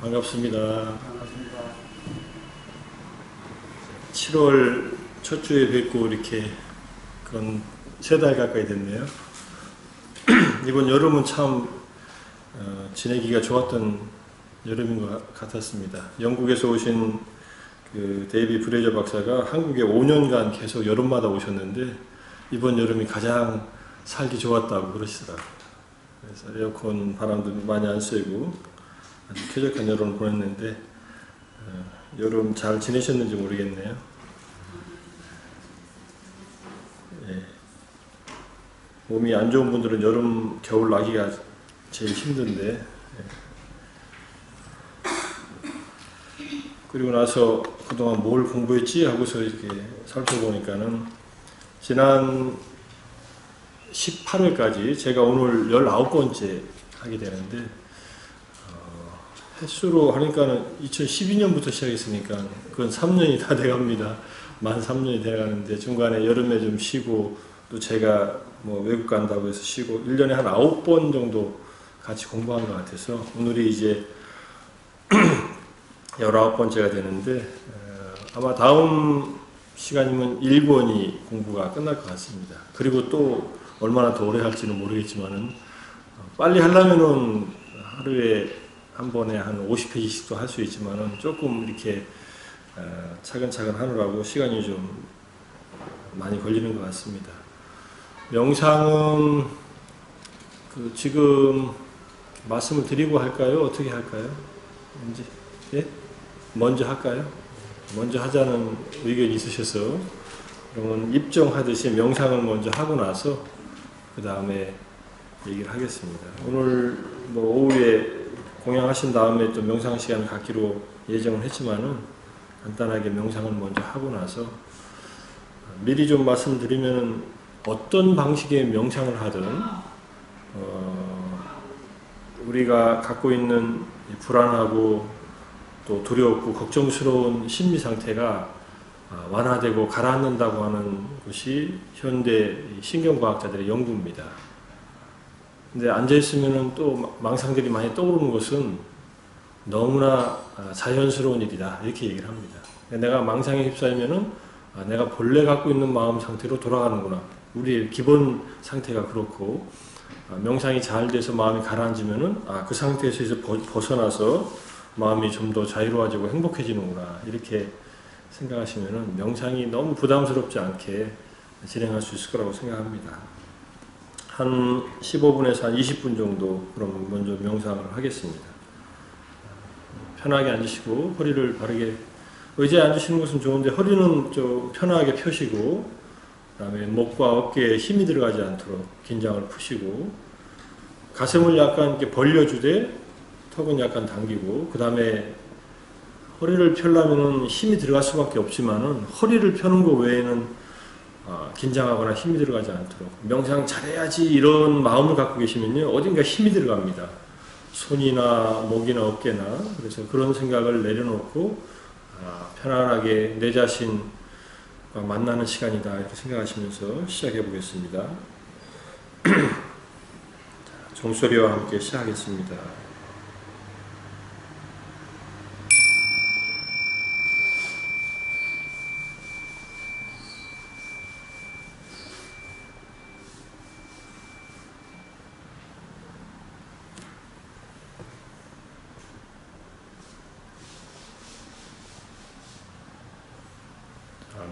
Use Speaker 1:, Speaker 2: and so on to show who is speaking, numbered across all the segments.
Speaker 1: 반갑습니다.
Speaker 2: 반갑습니다.
Speaker 1: 7월 첫 주에 뵙고 이렇게 그건 3달 가까이 됐네요. 이번 여름은 참 지내기가 좋았던 여름인 것 같았습니다. 영국에서 오신 그 데이비 브레이저 박사가 한국에 5년간 계속 여름마다 오셨는데 이번 여름이 가장 살기 좋았다고 그러시더라고요. 그래서 에어컨 바람도 많이 안 쐬고 아주 쾌적한 여름을 보냈는데 여름 잘 지내셨는지 모르겠네요. 예. 몸이 안 좋은 분들은 여름, 겨울 나기가 제일 힘든데 그리고 나서 그동안 뭘 공부했지 하고서 이렇게 살펴보니까는 지난 18회까지 제가 오늘 19번째 하게 되는데 횟수로 하니까는 2012년부터 시작했으니까 그건 3년이 다 돼갑니다. 만 3년이 돼가는데 중간에 여름에 좀 쉬고 또 제가 뭐 외국 간다고 해서 쉬고 1년에 한 9번 정도 같이 공부한 것 같아서 오늘이 이제 19번째가 되는데 아마 다음 시간이면 1권이 공부가 끝날 것 같습니다. 그리고 또 얼마나 더 오래 할지는 모르겠지만은 빨리 하려면은 하루에 한 번에 한 50페이지씩도 할 수 있지만은 조금 이렇게 차근차근 하느라고 시간이 좀 많이 걸리는 것 같습니다. 명상은 그 지금 말씀을 드리고 할까요? 어떻게 할까요? 예? 먼저 할까요? 먼저 하자는 의견이 있으셔서 그러면 입정하듯이 명상을 먼저 하고 나서 그 다음에 얘기를 하겠습니다. 오늘 뭐 오후에 공양하신 다음에 또 명상 시간을 갖기로 예정을 했지만은 간단하게 명상을 먼저 하고 나서 미리 좀 말씀드리면 어떤 방식의 명상을 하든 우리가 갖고 있는 불안하고 또 두렵고 걱정스러운 심리 상태가 완화되고 가라앉는다고 하는 것이 현대 신경과학자들의 연구입니다. 근데 앉아있으면 또 망상들이 많이 떠오르는 것은 너무나 자연스러운 일이다 이렇게 얘기를 합니다. 내가 망상에 휩싸이면은 내가 본래 갖고 있는 마음 상태로 돌아가는구나. 우리의 기본 상태가 그렇고 명상이 잘 돼서 마음이 가라앉으면은 그 상태에서 이제 벗어나서 마음이 좀 더 자유로워지고 행복해지는구나 이렇게 생각하시면은 명상이 너무 부담스럽지 않게 진행할 수 있을 거라고 생각합니다. 한 15분에서 한 20분 정도 그럼 먼저 명상을 하겠습니다. 편하게 앉으시고 허리를 바르게 의자에 앉으시는 것은 좋은데 허리는 좀 편하게 펴시고 그 다음에 목과 어깨에 힘이 들어가지 않도록 긴장을 푸시고 가슴을 약간 이렇게 벌려주되 턱은 약간 당기고 그 다음에 허리를 펴려면 힘이 들어갈 수밖에 없지만은 허리를 펴는 것 외에는 긴장하거나 힘이 들어가지 않도록 명상 잘해야지 이런 마음을 갖고 계시면요 어딘가 힘이 들어갑니다. 손이나 목이나 어깨나 그래서 그런 생각을 내려놓고 편안하게 내 자신과 만나는 시간이다 이렇게 생각하시면서 시작해 보겠습니다. 종소리와 함께 시작하겠습니다.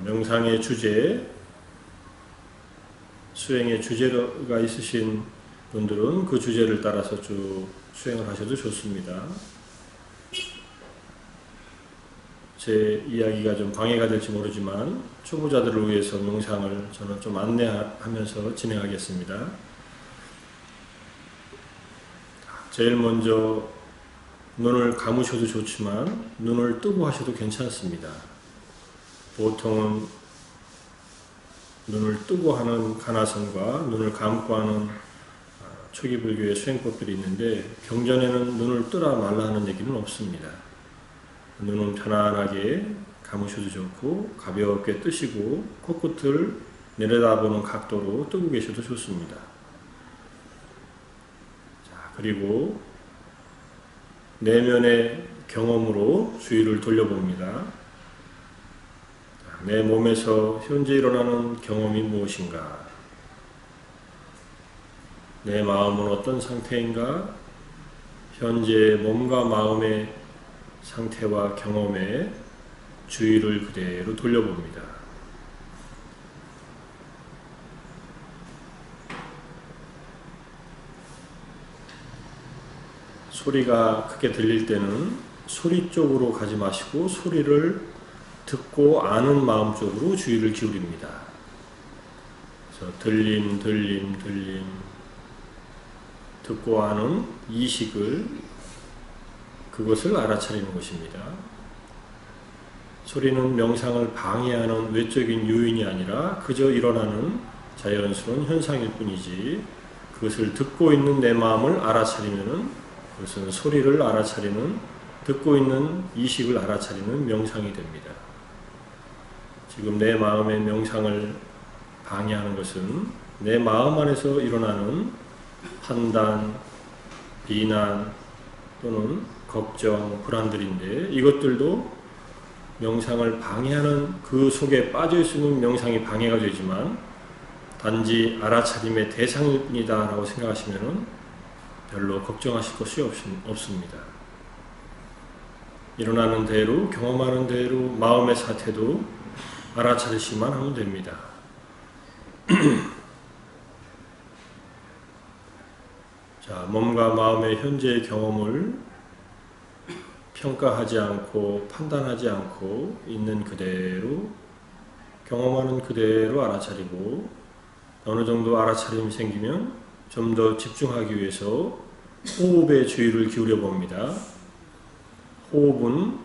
Speaker 1: 명상의 주제, 수행의 주제가 있으신 분들은 그 주제를 따라서 쭉 수행을 하셔도 좋습니다. 제 이야기가 좀 방해가 될지 모르지만 초보자들을 위해서 명상을 저는 좀 안내하면서 진행하겠습니다. 제일 먼저 눈을 감으셔도 좋지만 눈을 뜨고 하셔도 괜찮습니다. 보통은 눈을 뜨고 하는 가나선과 눈을 감고 하는 초기 불교의 수행법들이 있는데 경전에는 눈을 뜨라 말라 하는 얘기는 없습니다. 눈은 편안하게 감으셔도 좋고 가볍게 뜨시고 코끝을 내려다보는 각도로 뜨고 계셔도 좋습니다. 자, 그리고 내면의 경험으로 주의를 돌려봅니다. 내 몸에서 현재 일어나는 경험이 무엇인가? 내 마음은 어떤 상태인가? 현재 몸과 마음의 상태와 경험에 주의를 그대로 돌려봅니다. 소리가 크게 들릴 때는 소리 쪽으로 가지 마시고 소리를 듣고 아는 마음 쪽으로 주의를 기울입니다. 그래서 들림, 들림, 들림, 듣고 아는 이식을, 그것을 알아차리는 것입니다. 소리는 명상을 방해하는 외적인 요인이 아니라 그저 일어나는 자연스러운 현상일 뿐이지, 그것을 듣고 있는 내 마음을 알아차리면은 그것은 소리를 알아차리는, 듣고 있는 이식을 알아차리는 명상이 됩니다. 지금 내 마음의 명상을 방해하는 것은 내 마음 안에서 일어나는 판단, 비난 또는 걱정, 불안들인데, 이것들도 명상을 방해하는, 그 속에 빠져 있으면 명상이 방해가 되지만 단지 알아차림의 대상일 뿐이다 라고 생각하시면 별로 걱정하실 것이 없습니다. 일어나는 대로, 경험하는 대로 마음의 사태도 알아차리시만 하면 됩니다. 자, 몸과 마음의 현재의 경험을 평가하지 않고 판단하지 않고 있는 그대로, 경험하는 그대로 알아차리고, 어느 정도 알아차림이 생기면 좀 더 집중하기 위해서 호흡에 주의를 기울여 봅니다. 호흡은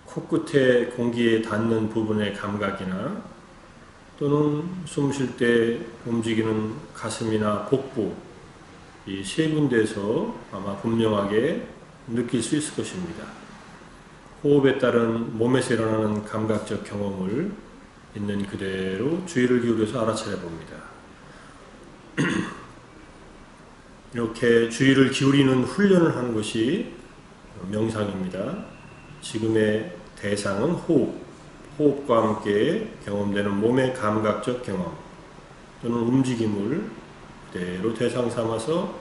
Speaker 1: 코끝에 공기에 닿는 부분의 감각이나 또는 숨 쉴 때 움직이는 가슴이나 복부, 이 세 군데에서 아마 분명하게 느낄 수 있을 것입니다. 호흡에 따른 몸에서 일어나는 감각적 경험을 있는 그대로 주의를 기울여서 알아차려 봅니다. 이렇게 주의를 기울이는 훈련을 하는 것이 명상입니다. 지금의 대상은 호흡과 함께 경험되는 몸의 감각적 경험 또는 움직임을 그대로 대상 삼아서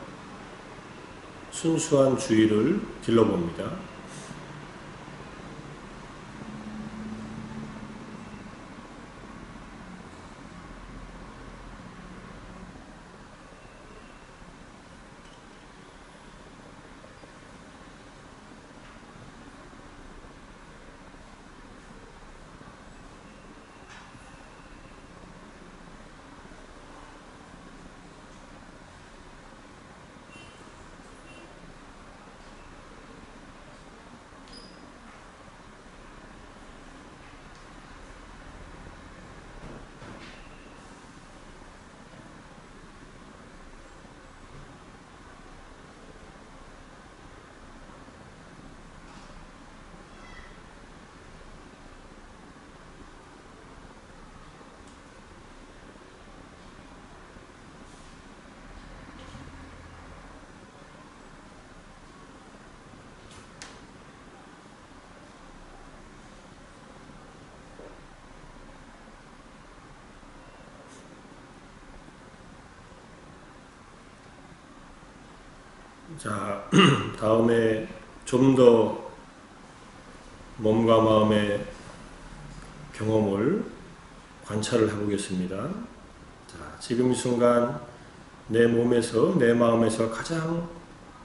Speaker 1: 순수한 주의를 길러봅니다. 자, 다음에 좀 더 몸과 마음의 경험을 관찰을 해보겠습니다. 자, 지금 이 순간 내 몸에서, 내 마음에서 가장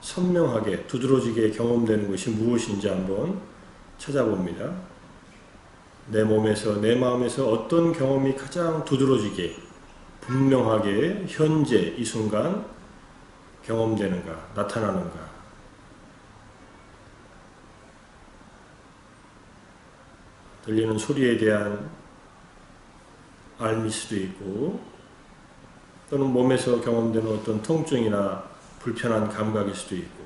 Speaker 1: 선명하게, 두드러지게 경험되는 것이 무엇인지 한번 찾아봅니다. 내 몸에서, 내 마음에서 어떤 경험이 가장 두드러지게, 분명하게 현재 이 순간 경험되는가, 나타나는가. 들리는 소리에 대한 알미일 수도 있고, 또는 몸에서 경험되는 어떤 통증이나 불편한 감각일 수도 있고,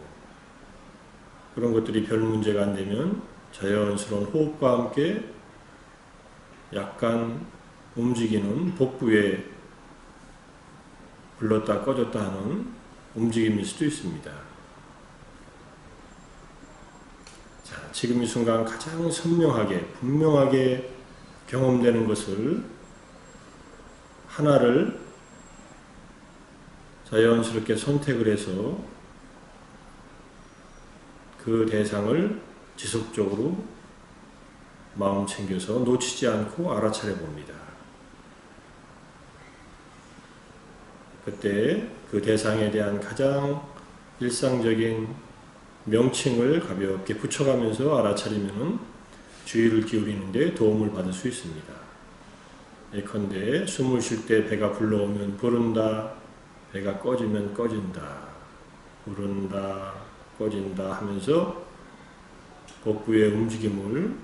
Speaker 1: 그런 것들이 별 문제가 안 되면 자연스러운 호흡과 함께 약간 움직이는 복부에 불렀다 꺼졌다 하는 움직임일 수도 있습니다. 자, 지금 이 순간 가장 선명하게 분명하게 경험되는 것을 하나를 자연스럽게 선택을 해서 그 대상을 지속적으로 마음 챙겨서 놓치지 않고 알아차려 봅니다. 그때 그 대상에 대한 가장 일상적인 명칭을 가볍게 붙여가면서 알아차리면 주의를 기울이는 데 도움을 받을 수 있습니다. 예컨대 숨을 쉴 때 배가 불러오면 부른다, 배가 꺼지면 꺼진다, 부른다, 꺼진다 하면서 복부의 움직임을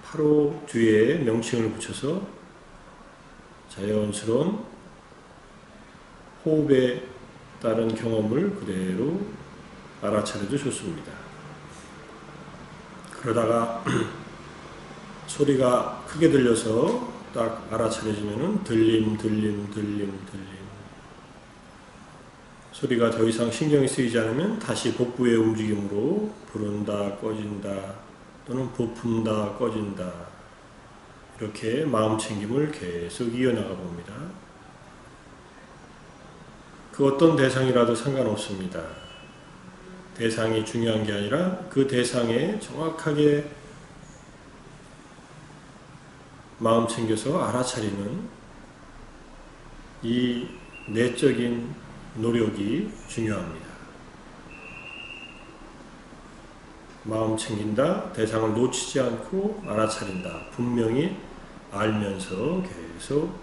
Speaker 1: 바로 뒤에 명칭을 붙여서 자연스러운 호흡에 따른 경험을 그대로 알아차려도 좋습니다. 그러다가 소리가 크게 들려서 딱 알아차려지면은 들림. 소리가 더 이상 신경이 쓰이지 않으면 다시 복부의 움직임으로 부른다, 꺼진다, 또는 부푼다, 꺼진다. 이렇게 마음 챙김을 계속 이어나가 봅니다. 그 어떤 대상이라도 상관없습니다. 대상이 중요한 게 아니라 그 대상에 정확하게 마음 챙겨서 알아차리는 이 내적인 노력이 중요합니다. 마음 챙긴다, 대상을 놓치지 않고 알아차린다. 분명히 알면서 계속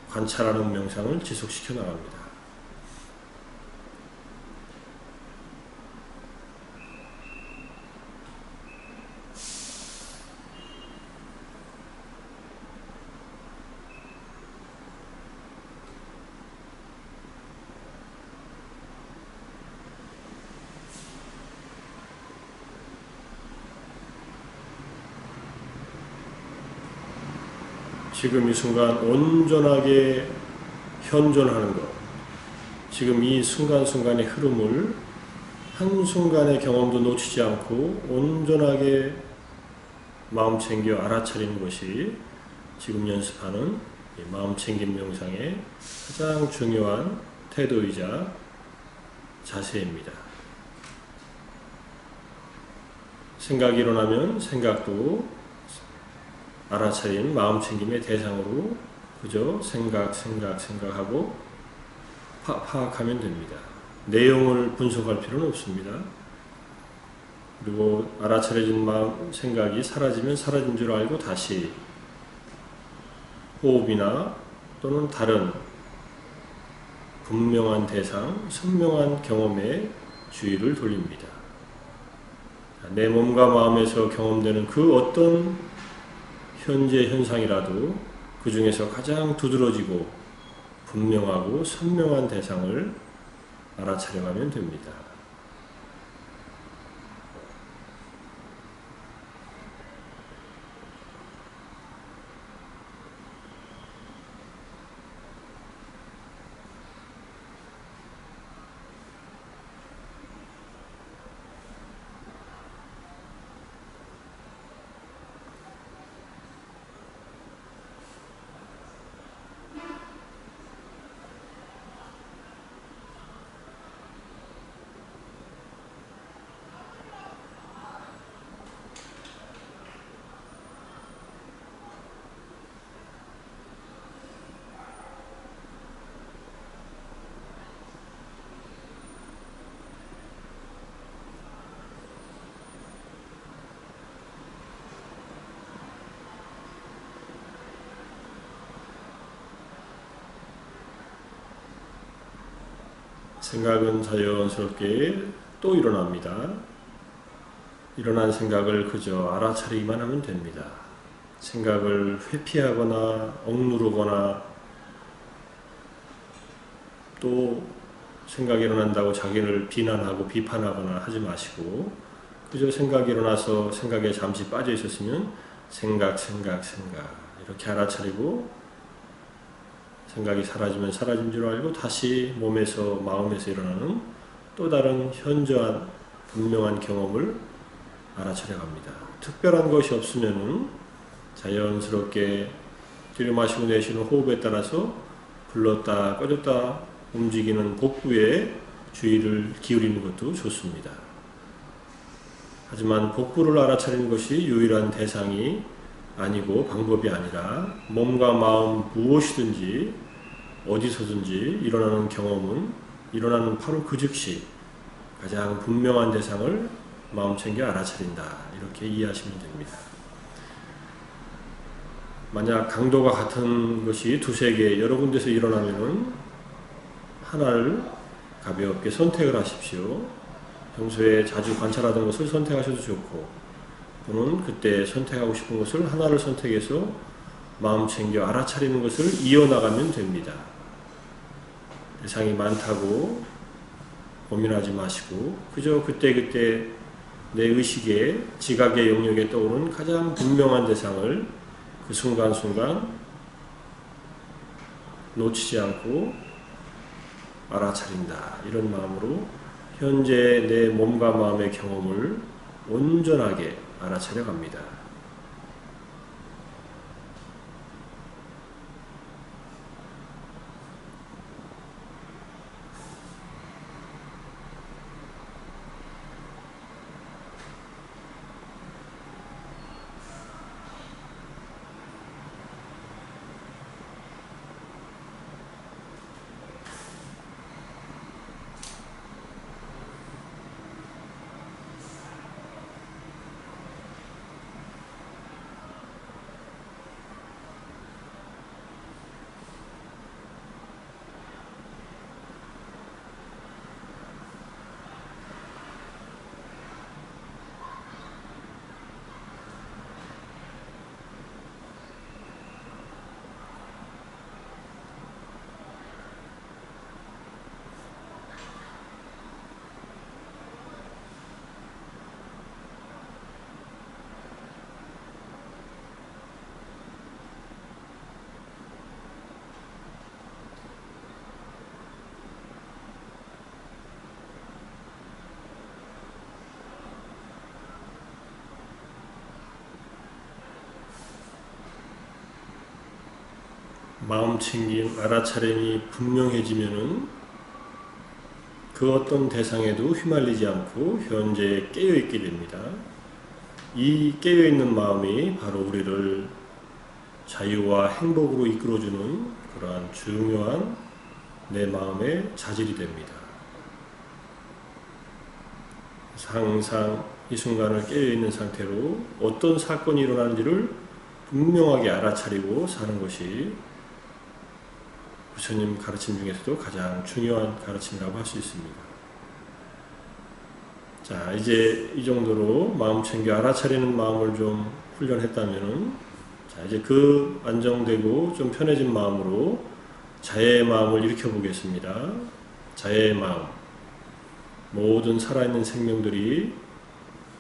Speaker 1: 관찰하는 명상을 지속시켜 나갑니다. 지금 이 순간 온전하게 현존하는 것, 지금 이 순간순간의 흐름을 한순간의 경험도 놓치지 않고 온전하게 마음 챙겨 알아차리는 것이 지금 연습하는 마음 챙김 명상의 가장 중요한 태도이자 자세입니다. 생각이 일어나면 생각도 알아차린 마음 챙김의 대상으로 그저 생각하고 파악하면 됩니다. 내용을 분석할 필요는 없습니다. 그리고 알아차려진 마음 생각이 사라지면 사라진 줄 알고 다시 호흡이나 또는 다른 분명한 대상, 선명한 경험에 주의를 돌립니다. 내 몸과 마음에서 경험되는 그 어떤 현재 현상이라도 그 중에서 가장 두드러지고 분명하고 선명한 대상을 알아차려가면 됩니다. 생각은 자연스럽게 또 일어납니다. 일어난 생각을 그저 알아차리기만 하면 됩니다. 생각을 회피하거나 억누르거나 또 생각이 일어난다고 자기를 비난하고 비판하거나 하지 마시고 그저 생각이 일어나서 생각에 잠시 빠져 있었으면 생각 이렇게 알아차리고 생각이 사라지면 사라진 줄 알고 다시 몸에서 마음에서 일어나는 또 다른 현저한 분명한 경험을 알아차려 갑니다. 특별한 것이 없으면은 자연스럽게 들이마시고 내쉬는 호흡에 따라서 불렀다 꺼졌다 움직이는 복부에 주의를 기울이는 것도 좋습니다. 하지만 복부를 알아차리는 것이 유일한 대상이 아니고 방법이 아니라 몸과 마음 무엇이든지 어디서든지 일어나는 경험은 일어나는 바로 그 즉시 가장 분명한 대상을 마음 챙겨 알아차린다. 이렇게 이해하시면 됩니다. 만약 강도가 같은 것이 두세 개 여러 군데서 일어나면은 하나를 가볍게 선택을 하십시오. 평소에 자주 관찰하던 것을 선택하셔도 좋고 또는 그때 선택하고 싶은 것을 하나를 선택해서 마음 챙겨 알아차리는 것을 이어나가면 됩니다. 대상이 많다고 고민하지 마시고 그저 그때그때 내 의식에 지각의 영역에 떠오른 가장 분명한 대상을 그 순간순간 놓치지 않고 알아차린다. 이런 마음으로 현재 내 몸과 마음의 경험을 온전하게 알아차려 갑니다. 마음 챙김, 알아차림이 분명해지면은 그 어떤 대상에도 휘말리지 않고 현재에 깨어있게 됩니다. 이 깨어있는 마음이 바로 우리를 자유와 행복으로 이끌어주는 그러한 중요한 내 마음의 자질이 됩니다. 항상 이 순간을 깨어있는 상태로 어떤 사건이 일어나는지를 분명하게 알아차리고 사는 것이 부처님 가르침 중에서도 가장 중요한 가르침이라고 할 수 있습니다. 자, 이제 이 정도로 마음 챙겨 알아차리는 마음을 좀 훈련했다면은, 자, 이제 그 안정되고 좀 편해진 마음으로 자애의 마음을 일으켜 보겠습니다. 자애의 마음. 모든 살아있는 생명들이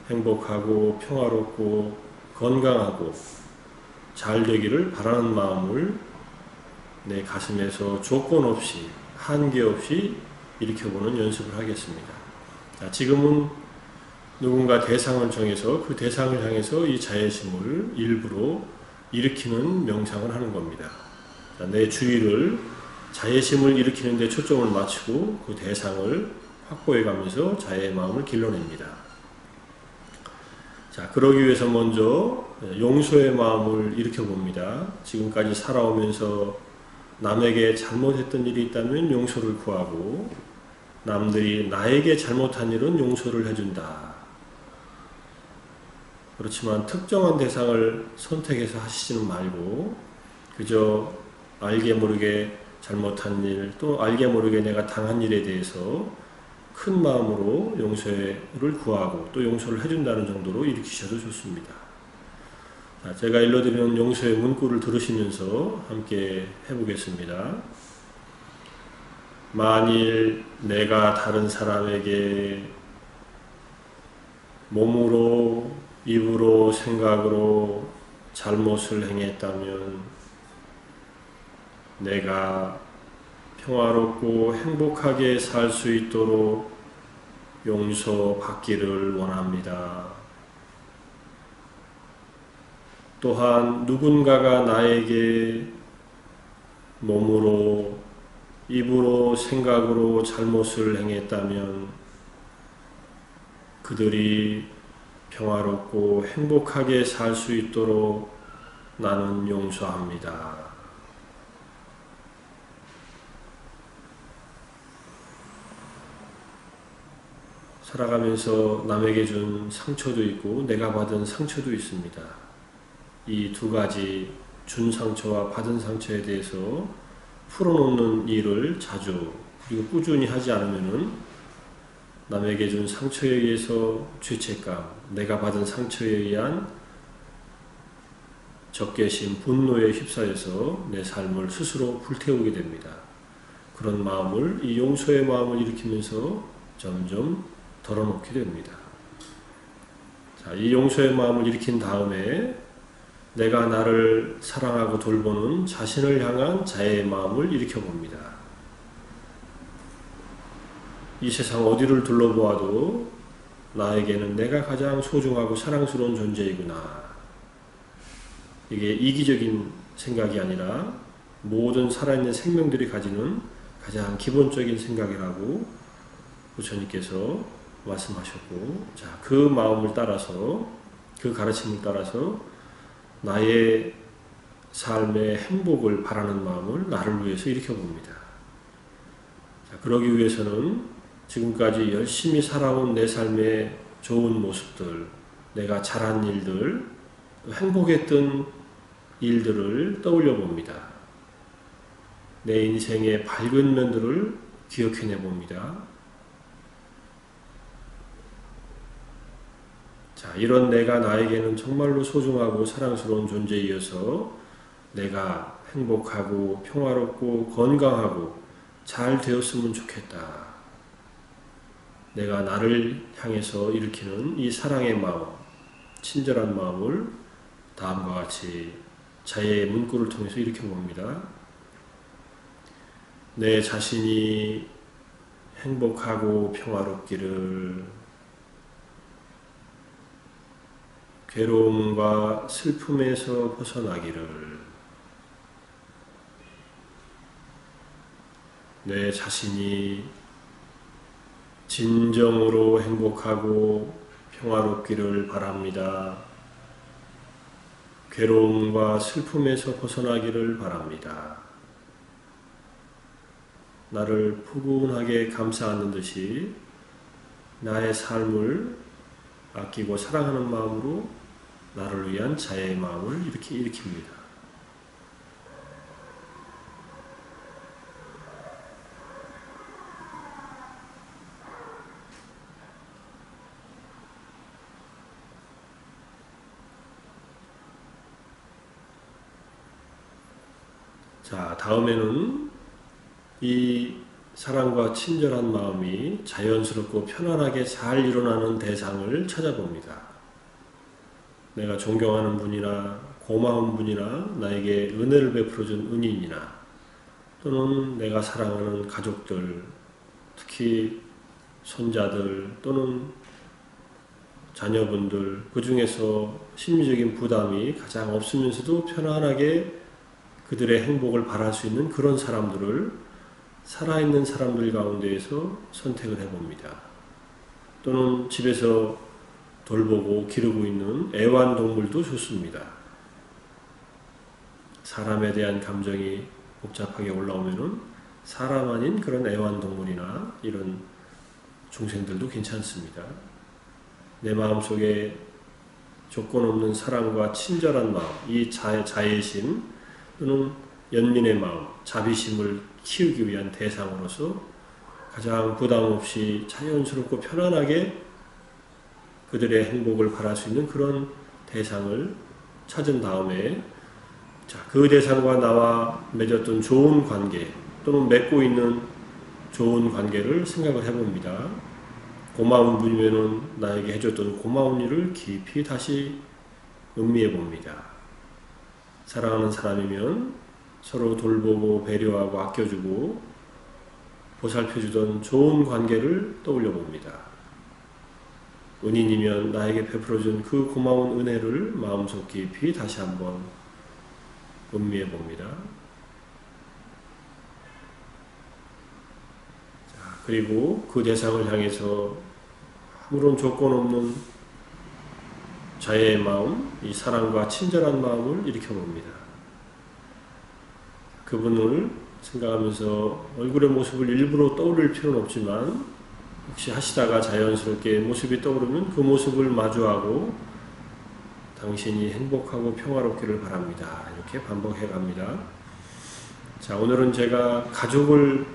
Speaker 1: 행복하고 평화롭고 건강하고 잘 되기를 바라는 마음을 내 가슴에서 조건 없이 한계 없이 일으켜보는 연습을 하겠습니다. 자, 지금은 누군가 대상을 정해서 그 대상을 향해서 이 자애심을 일부러 일으키는 명상을 하는 겁니다. 자, 내 주의를 자애심을 일으키는 데 초점을 맞추고 그 대상을 확보해 가면서 자애의 마음을 길러냅니다. 자, 그러기 위해서 먼저 용서의 마음을 일으켜 봅니다. 지금까지 살아오면서 남에게 잘못했던 일이 있다면 용서를 구하고 남들이 나에게 잘못한 일은 용서를 해준다. 그렇지만 특정한 대상을 선택해서 하시지는 말고 그저 알게 모르게 잘못한 일 또 알게 모르게 내가 당한 일에 대해서 큰 마음으로 용서를 구하고 또 용서를 해준다는 정도로 일으키셔도 좋습니다. 자, 제가 일러드리는 용서의 문구를 들으시면서 함께 해보겠습니다. 만일 내가 다른 사람에게 몸으로, 입으로, 생각으로 잘못을 행했다면 내가 평화롭고 행복하게 살 수 있도록 용서받기를 원합니다. 또한 누군가가 나에게 몸으로, 입으로, 생각으로 잘못을 행했다면 그들이 평화롭고 행복하게 살 수 있도록 나는 용서합니다. 살아가면서 남에게 준 상처도 있고 내가 받은 상처도 있습니다. 이 두 가지 준 상처와 받은 상처에 대해서 풀어놓는 일을 자주 그리고 꾸준히 하지 않으면은 남에게 준 상처에 의해서 죄책감, 내가 받은 상처에 의한 적개심, 분노에 휩싸여서 내 삶을 스스로 불태우게 됩니다. 그런 마음을, 이 용서의 마음을 일으키면서 점점 덜어놓게 됩니다. 자, 이 용서의 마음을 일으킨 다음에 내가 나를 사랑하고 돌보는 자신을 향한 자애의 마음을 일으켜봅니다. 이 세상 어디를 둘러보아도 나에게는 내가 가장 소중하고 사랑스러운 존재이구나. 이게 이기적인 생각이 아니라 모든 살아있는 생명들이 가지는 가장 기본적인 생각이라고 부처님께서 말씀하셨고, 자, 그 마음을 따라서, 그 가르침을 따라서 나의 삶의 행복을 바라는 마음을 나를 위해서 일으켜봅니다. 자, 그러기 위해서는 지금까지 열심히 살아온 내 삶의 좋은 모습들, 내가 잘한 일들, 행복했던 일들을 떠올려 봅니다. 내 인생의 밝은 면들을 기억해내 봅니다. 자, 이런 내가 나에게는 정말로 소중하고 사랑스러운 존재이어서 내가 행복하고 평화롭고 건강하고 잘 되었으면 좋겠다. 내가 나를 향해서 일으키는 이 사랑의 마음, 친절한 마음을 다음과 같이 자의 문구를 통해서 일으켜봅니다. 내 자신이 행복하고 평화롭기를, 괴로움과 슬픔에서 벗어나기를, 내 자신이 진정으로 행복하고 평화롭기를 바랍니다. 괴로움과 슬픔에서 벗어나기를 바랍니다. 나를 포근하게 감싸는 듯이 나의 삶을 아끼고 사랑하는 마음으로 나를 위한 자애의 마음을 이렇게 일으킵니다. 자, 다음에는 이 사랑과 친절한 마음이 자연스럽고 편안하게 잘 일어나는 대상을 찾아봅니다. 내가 존경하는 분이나 고마운 분이나 나에게 은혜를 베풀어준 은인이나 또는 내가 사랑하는 가족들, 특히 손자들 또는 자녀분들, 그 중에서 심리적인 부담이 가장 없으면서도 편안하게 그들의 행복을 바랄 수 있는 그런 사람들을 살아있는 사람들 가운데에서 선택을 해봅니다. 또는 집에서 돌보고 기르고 있는 애완동물도 좋습니다. 사람에 대한 감정이 복잡하게 올라오면은 사람 아닌 그런 애완동물이나 이런 중생들도 괜찮습니다. 내 마음속에 조건 없는 사랑과 친절한 마음, 이 자애심 또는 연민의 마음, 자비심을 키우기 위한 대상으로서 가장 부담 없이 자연스럽고 편안하게 그들의 행복을 바랄 수 있는 그런 대상을 찾은 다음에, 자, 그 대상과 나와 맺었던 좋은 관계 또는 맺고 있는 좋은 관계를 생각을 해봅니다. 고마운 분이면은 나에게 해줬던 고마운 일을 깊이 다시 음미해 봅니다. 사랑하는 사람이면 서로 돌보고 배려하고 아껴주고 보살펴주던 좋은 관계를 떠올려 봅니다. 은인이면 나에게 베풀어준 그 고마운 은혜를 마음속 깊이 다시 한번 음미해 봅니다. 자, 그리고 그 대상을 향해서 아무런 조건 없는 자애의 마음, 이 사랑과 친절한 마음을 일으켜봅니다. 그분을 생각하면서 얼굴의 모습을 일부러 떠올릴 필요는 없지만 혹시 하시다가 자연스럽게 모습이 떠오르면 그 모습을 마주하고 당신이 행복하고 평화롭기를 바랍니다. 이렇게 반복해 갑니다. 자, 오늘은 제가 가족을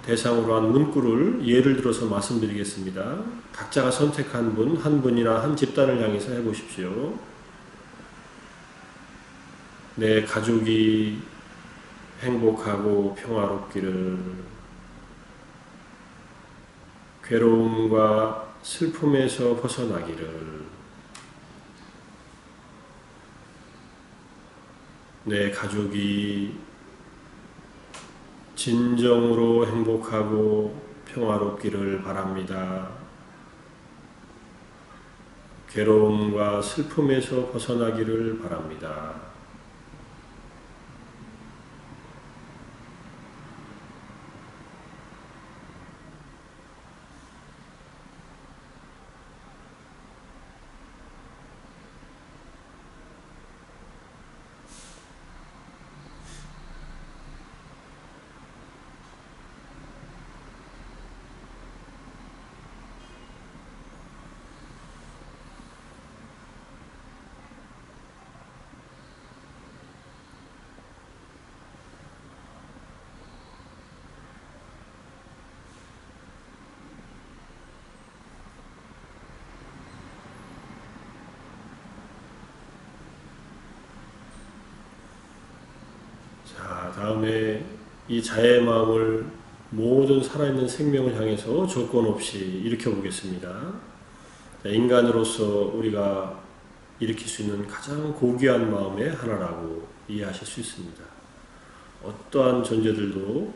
Speaker 1: 대상으로 한 문구를 예를 들어서 말씀드리겠습니다. 각자가 선택한 분, 한 분이나 한 집단을 향해서 해보십시오. 내 가족이 행복하고 평화롭기를, 괴로움과 슬픔에서 벗어나기를, 내 가족이 진정으로 행복하고 평화롭기를 바랍니다. 괴로움과 슬픔에서 벗어나기를 바랍니다. 자, 다음에 이 자애의 마음을 모든 살아있는 생명을 향해서 조건 없이 일으켜 보겠습니다. 인간으로서 우리가 일으킬 수 있는 가장 고귀한 마음의 하나라고 이해하실 수 있습니다. 어떠한 존재들도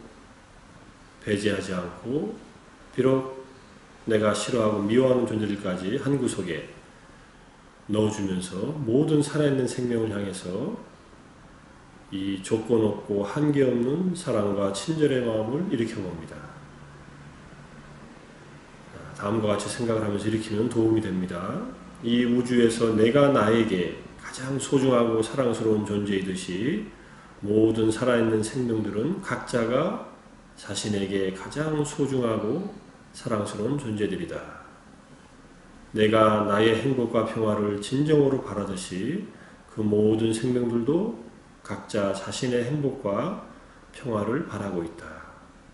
Speaker 1: 배제하지 않고 비록 내가 싫어하고 미워하는 존재들까지 한 구석에 넣어주면서 모든 살아있는 생명을 향해서 이 조건 없고 한계 없는 사랑과 친절의 마음을 일으켜 봅니다. 다음과 같이 생각을 하면서 일으키면 도움이 됩니다. 이 우주에서 내가 나에게 가장 소중하고 사랑스러운 존재이듯이 모든 살아있는 생명들은 각자가 자신에게 가장 소중하고 사랑스러운 존재들이다. 내가 나의 행복과 평화를 진정으로 바라듯이 그 모든 생명들도 각자 자신의 행복과 평화를 바라고 있다.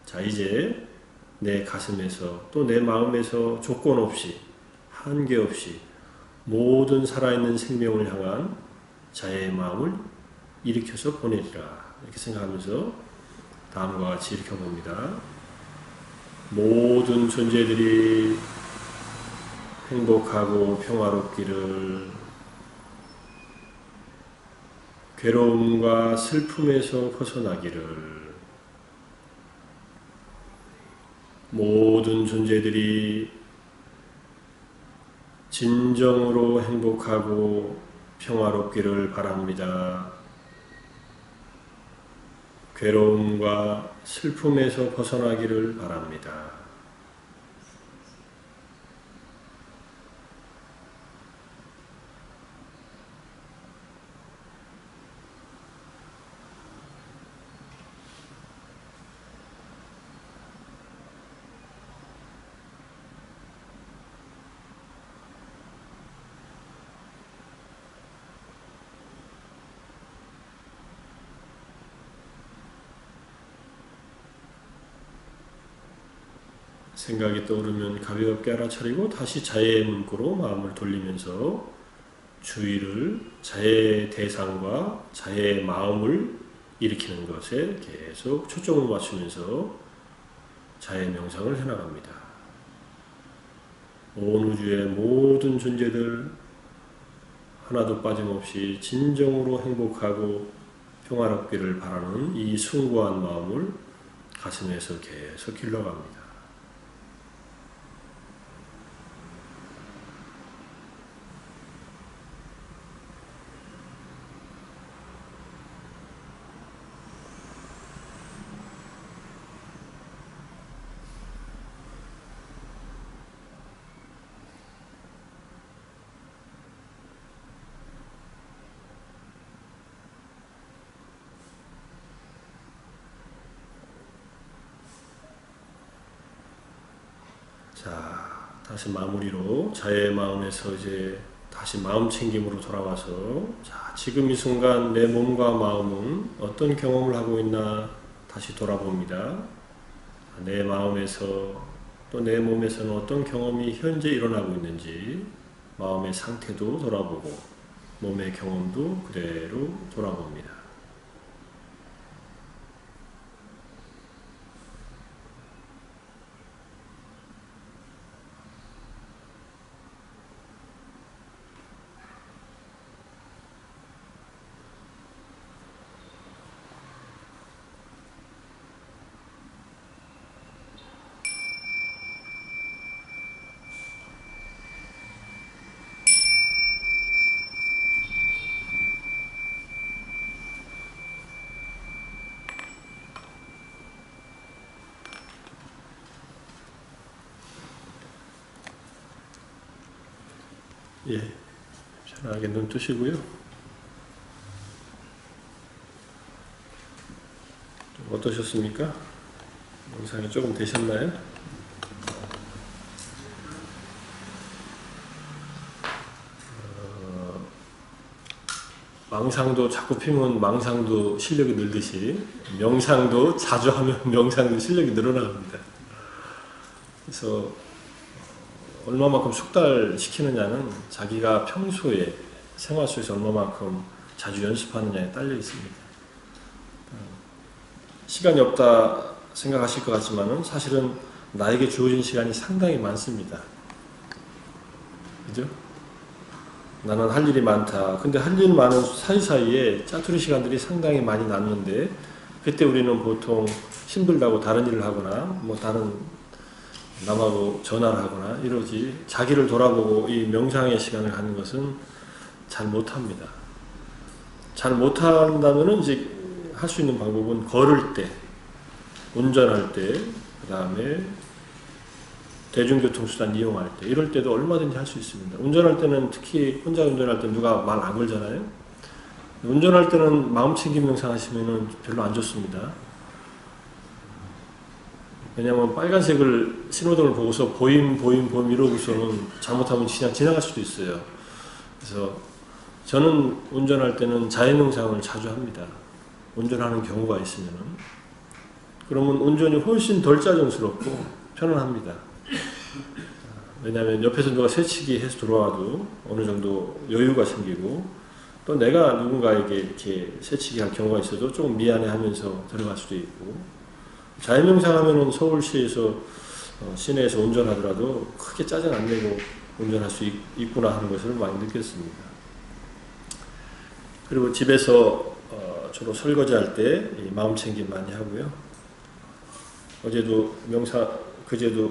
Speaker 1: 자, 이제 내 가슴에서 또 내 마음에서 조건 없이 한계 없이 모든 살아있는 생명을 향한 자애의 마음을 일으켜서 보내리라. 이렇게 생각하면서 다음과 같이 일으켜봅니다. 모든 존재들이 행복하고 평화롭기를, 괴로움과 슬픔에서 벗어나기를, 모든 존재들이 진정으로 행복하고 평화롭기를 바랍니다. 괴로움과 슬픔에서 벗어나기를 바랍니다. 생각이 떠오르면 가볍게 알아차리고 다시 자애의 문구로 마음을 돌리면서 주의를 자애의 대상과 자애의 마음을 일으키는 것에 계속 초점을 맞추면서 자애 명상을 해나갑니다. 온 우주의 모든 존재들 하나도 빠짐없이 진정으로 행복하고 평화롭기를 바라는 이 숭고한 마음을 가슴에서 계속 길러갑니다. 자, 다시 마무리로 자의 마음에서 이제 다시 마음 챙김으로 돌아와서, 자, 지금 이 순간 내 몸과 마음은 어떤 경험을 하고 있나 다시 돌아봅니다. 내 마음에서 또 내 몸에서는 어떤 경험이 현재 일어나고 있는지 마음의 상태도 돌아보고 몸의 경험도 그대로 돌아봅니다. 예, 편하게 눈 뜨시고요. 어떠셨습니까? 영상이 조금 되셨나요? 망상도 자꾸 피면 망상도 실력이 늘듯이 명상도 자주 하면 명상도 실력이 늘어납니다. 그래서 얼마만큼 숙달시키느냐는 자기가 평소에 생활 속에서 얼마만큼 자주 연습하느냐에 딸려 있습니다. 시간이 없다 생각하실 것 같지만은 사실은 나에게 주어진 시간이 상당히 많습니다. 그죠? 나는 할 일이 많다. 근데 할 일 많은 사이사이에 짜투리 시간들이 상당히 많이 남는데, 그때 우리는 보통 힘들다고 다른 일을 하거나 뭐 다른 남하고 전화를 하거나 이러지, 자기를 돌아보고 이 명상의 시간을 갖는 것은 잘 못합니다. 잘 못한다면은 이제 할 수 있는 방법은 걸을 때, 운전할 때, 그 다음에 대중교통수단 이용할 때, 이럴 때도 얼마든지 할 수 있습니다. 운전할 때는, 특히 혼자 운전할 때 누가 말 안 걸잖아요. 운전할 때는 마음챙김 명상 하시면은 별로 안 좋습니다. 왜냐하면 빨간색을 신호등을 보고서 보임 이러고서는 잘못하면 그냥 지나갈 수도 있어요. 그래서 저는 운전할 때는 자해명상을 자주 합니다. 운전하는 경우가 있으면은. 그러면 운전이 훨씬 덜 짜증스럽고 편안합니다. 왜냐하면 옆에서 누가 새치기 해서 들어와도 어느 정도 여유가 생기고, 또 내가 누군가에게 이렇게 새치기 할 경우가 있어도 조금 미안해 하면서 들어갈 수도 있고, 자해명상하면은 서울시에서 시내에서 운전하더라도 크게 짜증 안 내고 운전할 수 있구나 하는 것을 많이 느꼈습니다. 그리고 집에서 주로 설거지할 때 마음챙김 많이 하고요. 그제도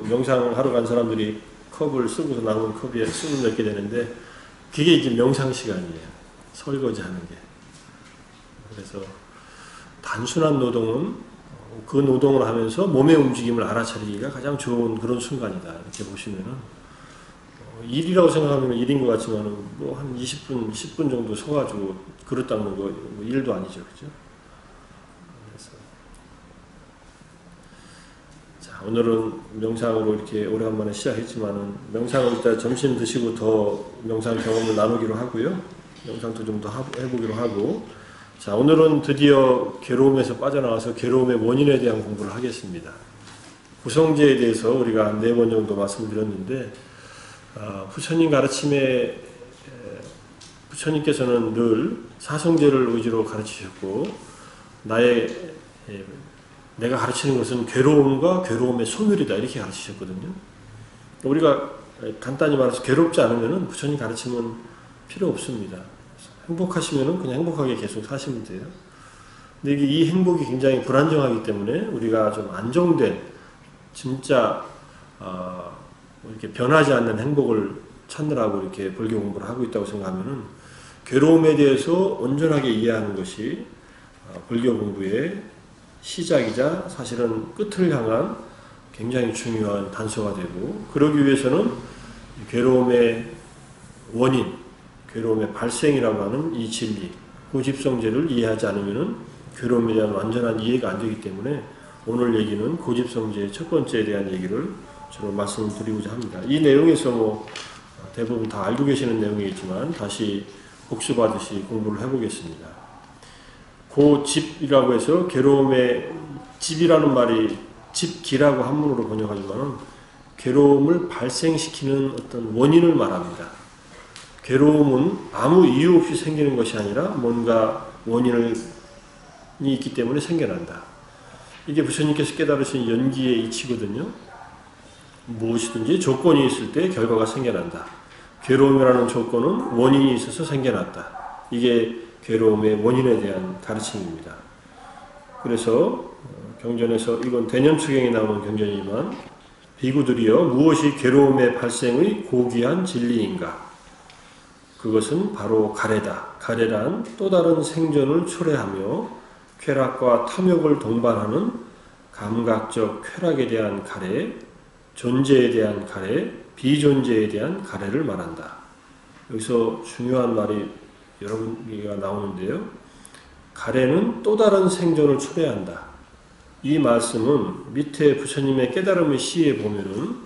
Speaker 1: 명상하러 간 사람들이 컵을 쓰고서 남은 컵에 술을 넣게 되는데, 그게 이제 명상 시간이에요. 설거지 하는 게. 그래서 단순한 노동은 그 노동을 하면서 몸의 움직임을 알아차리기가 가장 좋은 그런 순간이다. 이렇게 보시면은, 일이라고 생각하면 일인 것 같지만, 뭐 한 20분, 10분 정도 서가지고 그릇 닦는 거, 뭐 일도 아니죠. 그죠? 그래서. 자, 오늘은 명상으로 이렇게 오래간만에 시작했지만은, 명상을 일단 점심 드시고 더 명상 경험을 나누기로 하고요. 명상도 좀 더 해보기로 하고, 자, 오늘은 드디어 괴로움에서 빠져나와서 괴로움의 원인에 대한 공부를 하겠습니다. 구성제에 대해서 우리가 한 4번 정도 말씀드렸는데, 부처님 가르침에, 부처님께서는 늘 사성제를 의지로 가르치셨고, 내가 가르치는 것은 괴로움과 괴로움의 소멸이다, 이렇게 가르치셨거든요. 우리가 간단히 말해서 괴롭지 않으면 부처님 가르침은 필요 없습니다. 행복하시면 그냥 행복하게 계속 사시면 돼요. 근데 이 행복이 굉장히 불안정하기 때문에 우리가 좀 안정된, 진짜 이렇게 변하지 않는 행복을 찾느라고 이렇게 불교 공부를 하고 있다고 생각하면은, 괴로움에 대해서 온전하게 이해하는 것이 불교 공부의 시작이자 사실은 끝을 향한 굉장히 중요한 단서가 되고, 그러기 위해서는 괴로움의 원인, 괴로움의 발생이라고 하는 이 진리, 고집성제를 이해하지 않으면 괴로움에 대한 완전한 이해가 안 되기 때문에, 오늘 얘기는 고집성제의 첫 번째에 대한 얘기를 주로 말씀을 드리고자 합니다. 이 내용에서 대부분 다 알고 계시는 내용이겠지만 다시 복습하듯이 공부를 해보겠습니다. 고집이라고 해서 괴로움의 집이라는 말이 집기라고 한문으로 번역하지만 괴로움을 발생시키는 어떤 원인을 말합니다. 괴로움은 아무 이유 없이 생기는 것이 아니라 뭔가 원인이 있기 때문에 생겨난다. 이게 부처님께서 깨달으신 연기의 이치거든요. 무엇이든지 조건이 있을 때 결과가 생겨난다. 괴로움이라는 조건은 원인이 있어서 생겨났다. 이게 괴로움의 원인에 대한 가르침입니다. 그래서 경전에서 이건 대념수경에 나오는 경전이지만 비구들이여 무엇이 괴로움의 발생의 고귀한 진리인가? 그것은 바로 가래다. 가래란 또 다른 생존을 초래하며 쾌락과 탐욕을 동반하는 감각적 쾌락에 대한 가래, 존재에 대한 가래, 비존재에 대한 가래를 말한다. 여기서 중요한 말이 여러 개가 나오는데요. 가래는 또 다른 생존을 초래한다. 이 말씀은 밑에 부처님의 깨달음의 시에 보면은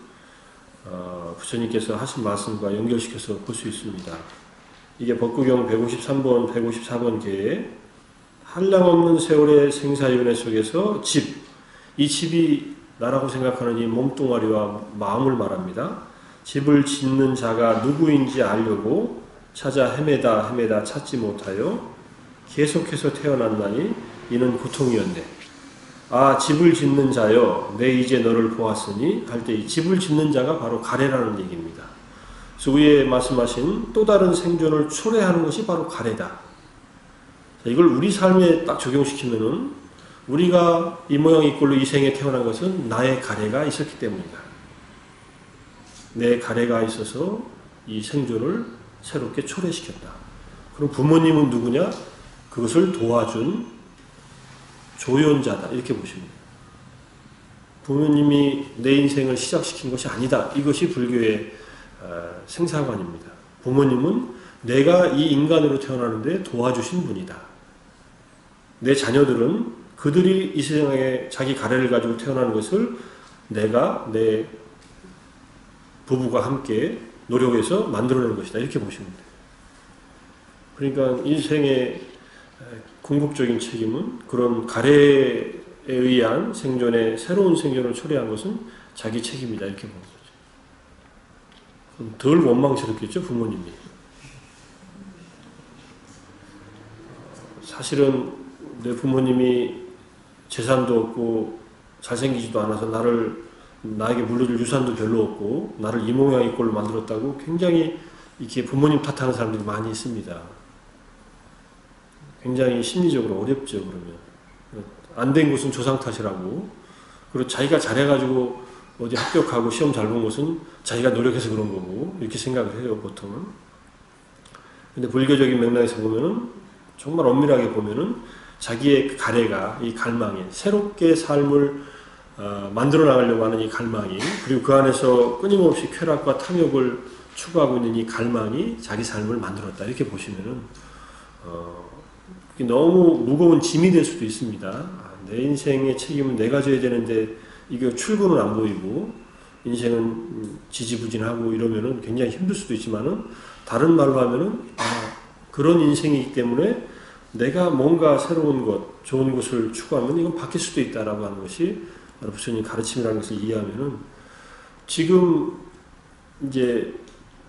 Speaker 1: 부처님께서 하신 말씀과 연결시켜서 볼 수 있습니다. 이게 법구경 153번, 154번 계에 한량없는 세월의 생사윤회 속에서 이 집이 나라고 생각하는 이 몸뚱아리와 마음을 말합니다. 집을 짓는 자가 누구인지 알려고 찾아 헤매다 찾지 못하여 계속해서 태어났나니 이는 고통이었네. 아, 집을 짓는 자여, 내 이제 너를 보았으니 할 때 이 집을 짓는 자가 바로 가래라는 얘기입니다. 그래서 위에 말씀하신 또 다른 생존을 초래하는 것이 바로 가래다. 이걸 우리 삶에 딱 적용시키면은 우리가 이 모양 이 꼴로 이 생에 태어난 것은 나의 가래가 있었기 때문이다. 내 가래가 있어서 이 생존을 새롭게 초래시켰다. 그럼 부모님은 누구냐? 그것을 도와준 조연자다. 이렇게 보시면 돼요. 부모님이 내 인생을 시작시킨 것이 아니다. 이것이 불교의 생사관입니다. 부모님은 내가 이 인간으로 태어나는데 도와주신 분이다. 내 자녀들은 그들이 이 세상에 자기 가래를 가지고 태어나는 것을 내가 내 부부가 함께 노력해서 만들어낸 것이다. 이렇게 보시면 돼요. 그러니까 인생의 궁극적인 책임은 그런 가래에 의한 생존의 새로운 생존을 초래한 것은 자기 책임이다. 이렇게 보는 거죠. 그럼 덜 원망스럽겠죠, 부모님이. 사실은 내 부모님이 재산도 없고 잘생기지도 않아서 나에게 물려줄 유산도 별로 없고 나를 이 모양 이 꼴로 만들었다고 굉장히 이렇게 부모님 탓하는 사람들이 많이 있습니다. 굉장히 심리적으로 어렵죠. 그러면 안 된 것은 조상 탓이라고, 그리고 자기가 잘해가지고 어디 합격하고 시험 잘 본 것은 자기가 노력해서 그런 거고 이렇게 생각을 해요, 보통은. 근데 불교적인 맥락에서 보면은 정말 엄밀하게 보면은 자기의 가래가, 이 갈망이, 새롭게 삶을 만들어 나가려고 하는 이 갈망이, 그리고 그 안에서 끊임없이 쾌락과 탐욕을 추구하고 있는 이 갈망이 자기 삶을 만들었다. 이렇게 보시면은 너무 무거운 짐이 될 수도 있습니다. 내 인생의 책임은 내가 져야 되는데 이게 출구는 안 보이고 인생은 지지부진하고 이러면은 굉장히 힘들 수도 있지만은, 다른 말로 하면은 그런 인생이기 때문에 내가 뭔가 새로운 것, 좋은 것을 추구하면 이건 바뀔 수도 있다라고 하는 것이 바로 부처님 가르침이라는 것을 이해하면은, 지금 이제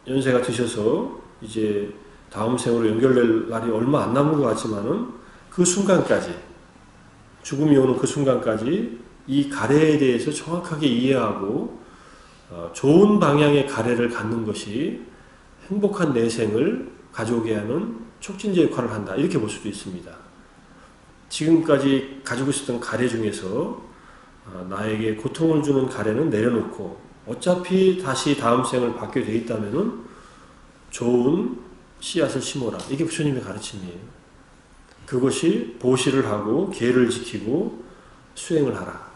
Speaker 1: 연세가 드셔서 이제 다음 생으로 연결될 날이 얼마 안 남은 것 같지만은 그 순간까지, 죽음이 오는 그 순간까지 이 가래에 대해서 정확하게 이해하고 좋은 방향의 가래를 갖는 것이 행복한 내생을 가져오게 하는 촉진제 역할을 한다. 이렇게 볼 수도 있습니다. 지금까지 가지고 있었던 가래 중에서 나에게 고통을 주는 가래는 내려놓고 어차피 다시 다음 생을 받게 돼 있다면은 좋은 씨앗을 심어라. 이게 부처님의 가르침이에요. 그것이 보시를 하고 계를 지키고 수행을 하라.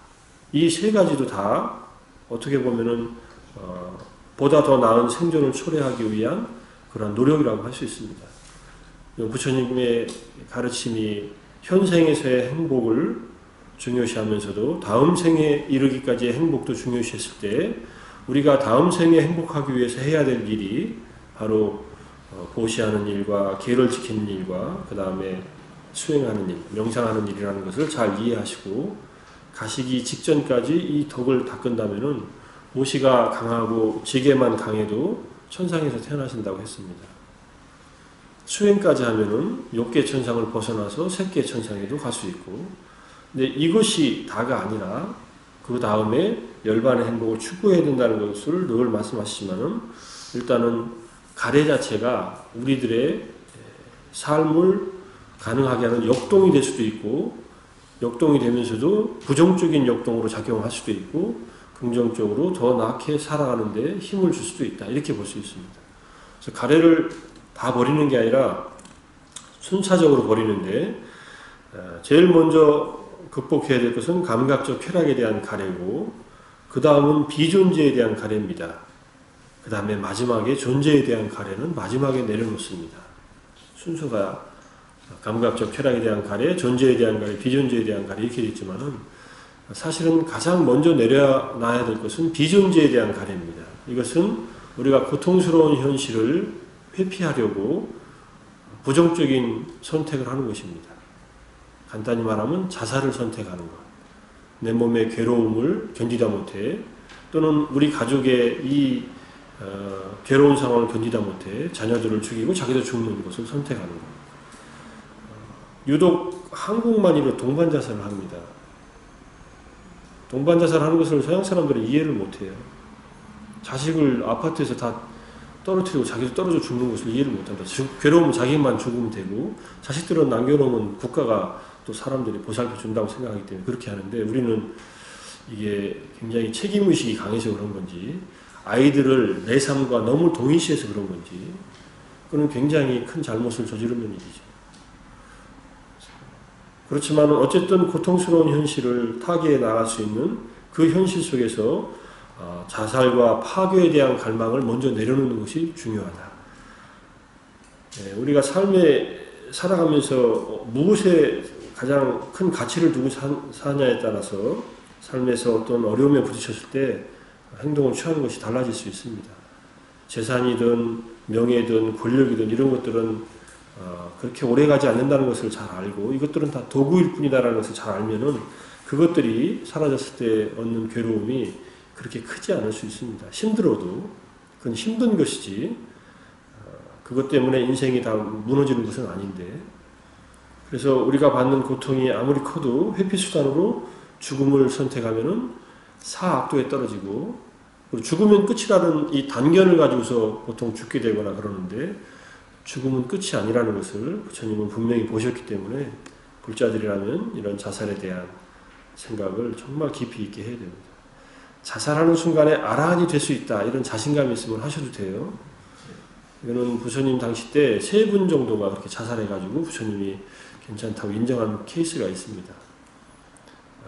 Speaker 1: 이 세 가지도 다 어떻게 보면은 보다 더 나은 생존을 초래하기 위한 그런 노력이라고 할 수 있습니다. 부처님의 가르침이 현생에서의 행복을 중요시하면서도 다음 생에 이르기까지의 행복도 중요시했을 때 우리가 다음 생에 행복하기 위해서 해야 될 일이 바로 보시하는 일과 계를 지키는 일과 그 다음에 수행하는 일, 명상하는 일이라는 것을 잘 이해하시고 가시기 직전까지 이 덕을 닦은다면은 모시가 강하고 지게만 강해도 천상에서 태어나신다고 했습니다. 수행까지 하면은 6개 천상을 벗어나서 3개 천상에도 갈 수 있고, 근데 이것이 다가 아니라 그 다음에 열반의 행복을 추구해야 된다는 것을 늘 말씀하시지만은 일단은 가래 자체가 우리들의 삶을 가능하게 하는 역동이 될 수도 있고, 역동이 되면서도 부정적인 역동으로 작용할 수도 있고, 긍정적으로 더 나게 살아가는 데 힘을 줄 수도 있다. 이렇게 볼 수 있습니다. 그래서 가래를 다 버리는 게 아니라 순차적으로 버리는데, 제일 먼저 극복해야 될 것은 감각적 쾌락에 대한 가래고, 그 다음은 비존재에 대한 가래입니다. 그 다음에 마지막에 존재에 대한 가래는 마지막에 내려놓습니다. 순서가 감각적 쾌락에 대한 가래, 존재에 대한 가래, 비존재에 대한 가래 이렇게 있지만은 사실은 가장 먼저 내려놔야 될 것은 비존재에 대한 가래입니다. 이것은 우리가 고통스러운 현실을 회피하려고 부정적인 선택을 하는 것입니다. 간단히 말하면 자살을 선택하는 것. 내 몸의 괴로움을 견디다 못해, 또는 우리 가족의 이 괴로운 상황을 견디다 못해 자녀들을 죽이고 자기도 죽는 것을 선택하는 것. 유독 한국만이로 동반자살을 합니다. 동반자살하는 것을 서양 사람들은 이해를 못해요. 자식을 아파트에서 다 떨어뜨리고 자기도 떨어져 죽는 것을 이해를 못한다. 괴로우면 자기만 죽으면 되고, 자식들은 남겨놓으면 국가가 또 사람들이 보살펴 준다고 생각하기 때문에 그렇게 하는데, 우리는 이게 굉장히 책임의식이 강해서 그런 건지, 아이들을 내 삶과 너무 동일시해서 그런 건지, 그건 굉장히 큰 잘못을 저지르는 일이죠. 그렇지만 어쨌든 고통스러운 현실을 타개해 나갈 수 있는 그 현실 속에서 자살과 파괴에 대한 갈망을 먼저 내려놓는 것이 중요하다. 우리가 삶에 살아가면서 무엇에 가장 큰 가치를 두고 사냐에 따라서 삶에서 어떤 어려움에 부딪혔을 때 행동을 취하는 것이 달라질 수 있습니다. 재산이든 명예든 권력이든 이런 것들은 그렇게 오래가지 않는다는 것을 잘 알고, 이것들은 다 도구일 뿐이다라는 것을 잘 알면은 그것들이 사라졌을 때 얻는 괴로움이 그렇게 크지 않을 수 있습니다. 힘들어도 그건 힘든 것이지 그것 때문에 인생이 다 무너지는 것은 아닌데, 그래서 우리가 받는 고통이 아무리 커도 회피수단으로 죽음을 선택하면은 사악도에 떨어지고, 그리고 죽으면 끝이라는 이 단견을 가지고서 보통 죽게 되거나 그러는데, 죽음은 끝이 아니라는 것을 부처님은 분명히 보셨기 때문에 불자들이라면 이런 자살에 대한 생각을 정말 깊이 있게 해야 됩니다. 자살하는 순간에 아라한이 될 수 있다, 이런 자신감이 있으면 하셔도 돼요. 이거는 부처님 당시 때 3분 정도가 그렇게 자살해가지고 부처님이 괜찮다고 인정한 케이스가 있습니다.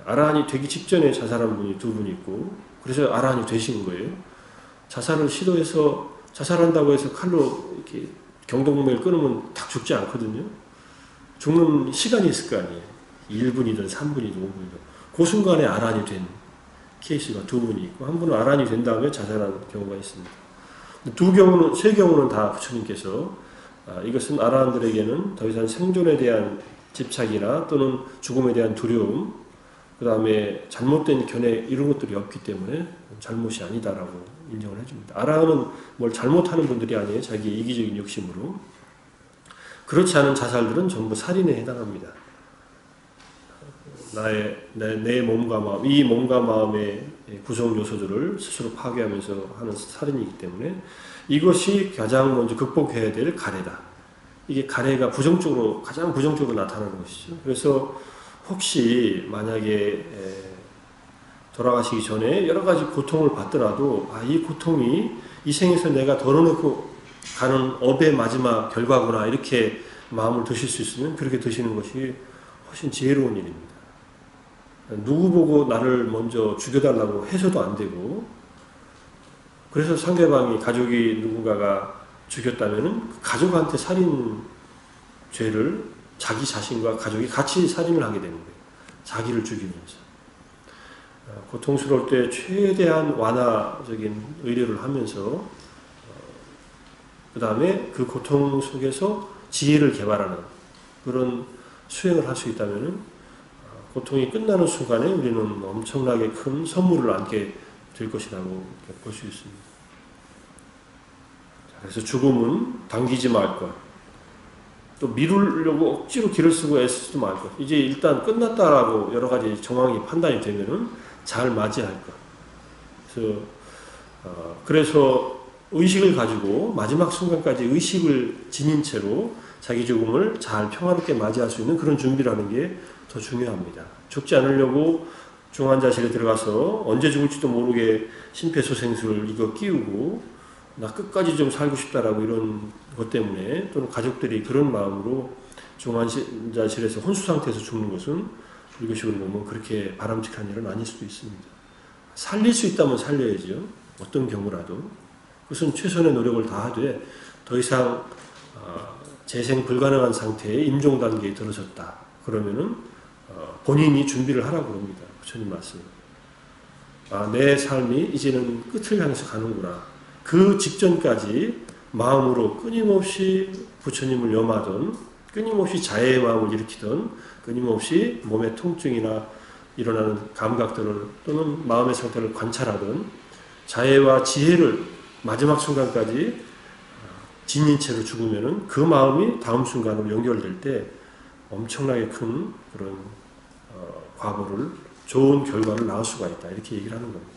Speaker 1: 아라한이 되기 직전에 자살한 분이 2분 있고, 그래서 아라한이 되신 거예요. 자살을 시도해서, 자살한다고 해서 칼로 이렇게 경동맥을 끊으면 딱 죽지 않거든요. 죽는 시간이 있을 거 아니에요. 1분이든 3분이든 5분이든. 그 순간에 아란이 된 케이스가 2분이 있고, 한 분은 아란이 된 다음에 자살한 경우가 있습니다. 3경우는 다 부처님께서 이것은 아라한들에게는 더 이상 생존에 대한 집착이나 또는 죽음에 대한 두려움, 그 다음에 잘못된 견해 이런 것들이 없기 때문에 잘못이 아니다라고 인정을 해줍니다. 아라한은 뭘 잘못하는 분들이 아니에요. 자기 이기적인 욕심으로. 그렇지 않은 자살들은 전부 살인에 해당합니다. 내 몸과 마음, 이 몸과 마음의 구성 요소들을 스스로 파괴하면서 하는 살인이기 때문에 이것이 가장 먼저 극복해야 될 가래다. 이게 가래가 가장 부정적으로 나타나는 것이죠. 그래서 혹시 만약에 돌아가시기 전에 여러 가지 고통을 받더라도, 이 고통이 이 생에서 내가 덜어놓고 가는 업의 마지막 결과구나, 이렇게 마음을 드실 수 있으면 그렇게 드시는 것이 훨씬 지혜로운 일입니다. 누구 보고 나를 먼저 죽여달라고 해서도 안 되고, 그래서 상대방이, 가족이 누군가가 죽였다면은 그 가족한테 살인 죄를 자기 자신과 가족이 같이 살인을 하게 되는 거예요. 자기를 죽이면서. 고통스러울 때 최대한 완화적인 의료를 하면서 그 다음에 그 고통 속에서 지혜를 개발하는 그런 수행을 할 수 있다면 고통이 끝나는 순간에 우리는 엄청나게 큰 선물을 안게 될 것이라고 볼 수 있습니다. 그래서 죽음은 당기지 말 것, 또 미루려고 억지로 길을 쓰고 애쓰지도 말 것, 이제 일단 끝났다라고 여러 가지 정황이 판단이 되면은 잘 맞이할 것. 그래서 의식을 가지고 마지막 순간까지 의식을 지닌 채로 자기 죽음을 잘 평화롭게 맞이할 수 있는 그런 준비라는 게 더 중요합니다. 죽지 않으려고 중환자실에 들어가서 언제 죽을지도 모르게 심폐소생술 이거 끼우고 나 끝까지 좀 살고 싶다라고 이런 것 때문에 또는 가족들이 그런 마음으로 중환자실에서 혼수 상태에서 죽는 것은 불교식으로 보면 그렇게 바람직한 일은 아닐 수도 있습니다. 살릴 수 있다면 살려야죠. 어떤 경우라도. 그것은 최선의 노력을 다하되 더 이상 재생 불가능한 상태에 임종 단계에 들어섰다. 그러면은 본인이 준비를 하라고 합니다. 부처님 말씀. 내 삶이 이제는 끝을 향해서 가는구나. 그 직전까지 마음으로 끊임없이 부처님을 염하던, 끊임없이 자애의 마음을 일으키던, 끊임없이 몸의 통증이나 일어나는 감각들을 또는 마음의 상태를 관찰하던 자애와 지혜를 마지막 순간까지 지닌 채로 죽으면은 그 마음이 다음 순간으로 연결될 때 엄청나게 큰 그런 과거를 좋은 결과를 낳을 수가 있다. 이렇게 얘기를 하는 겁니다.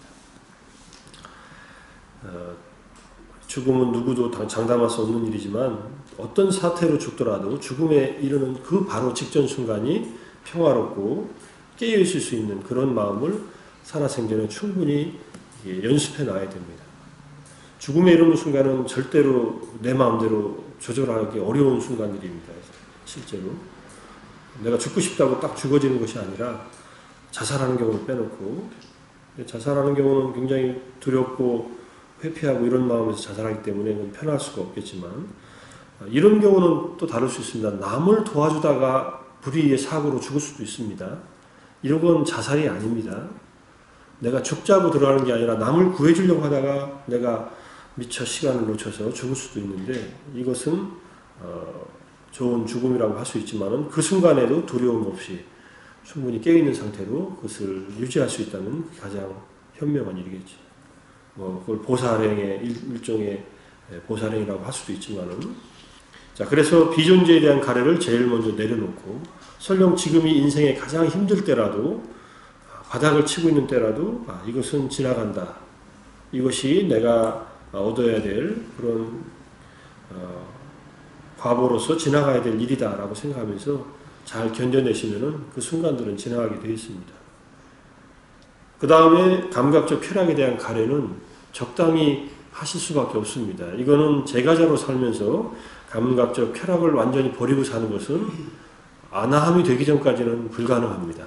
Speaker 1: 죽음은 누구도 장담할 수 없는 일이지만 어떤 사태로 죽더라도 죽음에 이르는 그 바로 직전 순간이 평화롭고 깨어있을 수 있는 그런 마음을 살아생전에 충분히 연습해 놔야 됩니다. 죽음에 이르는 순간은 절대로 내 마음대로 조절하기 어려운 순간들입니다. 실제로. 내가 죽고 싶다고 딱 죽어지는 것이 아니라 자살하는 경우를 빼놓고, 자살하는 경우는 굉장히 두렵고 회피하고 이런 마음에서 자살하기 때문에 편할 수가 없겠지만, 이런 경우는 또 다를 수 있습니다. 남을 도와주다가 불의의 사고로 죽을 수도 있습니다. 이런 건 자살이 아닙니다. 내가 죽자고 들어가는 게 아니라 남을 구해주려고 하다가 내가 미처 시간을 놓쳐서 죽을 수도 있는데, 이것은 좋은 죽음이라고 할 수 있지만은 그 순간에도 두려움 없이 충분히 깨어있는 상태로 그것을 유지할 수 있다면 가장 현명한 일이겠지. 그걸 보살행의 일종의 보살행이라고 할 수도 있지만은, 자, 그래서 비존재에 대한 가래를 제일 먼저 내려놓고, 설령 지금이 인생의 가장 힘들 때라도, 바닥을 치고 있는 때라도, 이것은 지나간다. 이것이 내가 얻어야 될 그런 과보로서 지나가야 될 일이다라고 생각하면서 잘 견뎌내시면은 그 순간들은 지나가게 되어 있습니다. 그 다음에 감각적 쾌락에 대한 가래는 적당히 하실 수밖에 없습니다. 이거는 제가자로 살면서 감각적 쾌락을 완전히 버리고 사는 것은 아나함이 되기 전까지는 불가능합니다.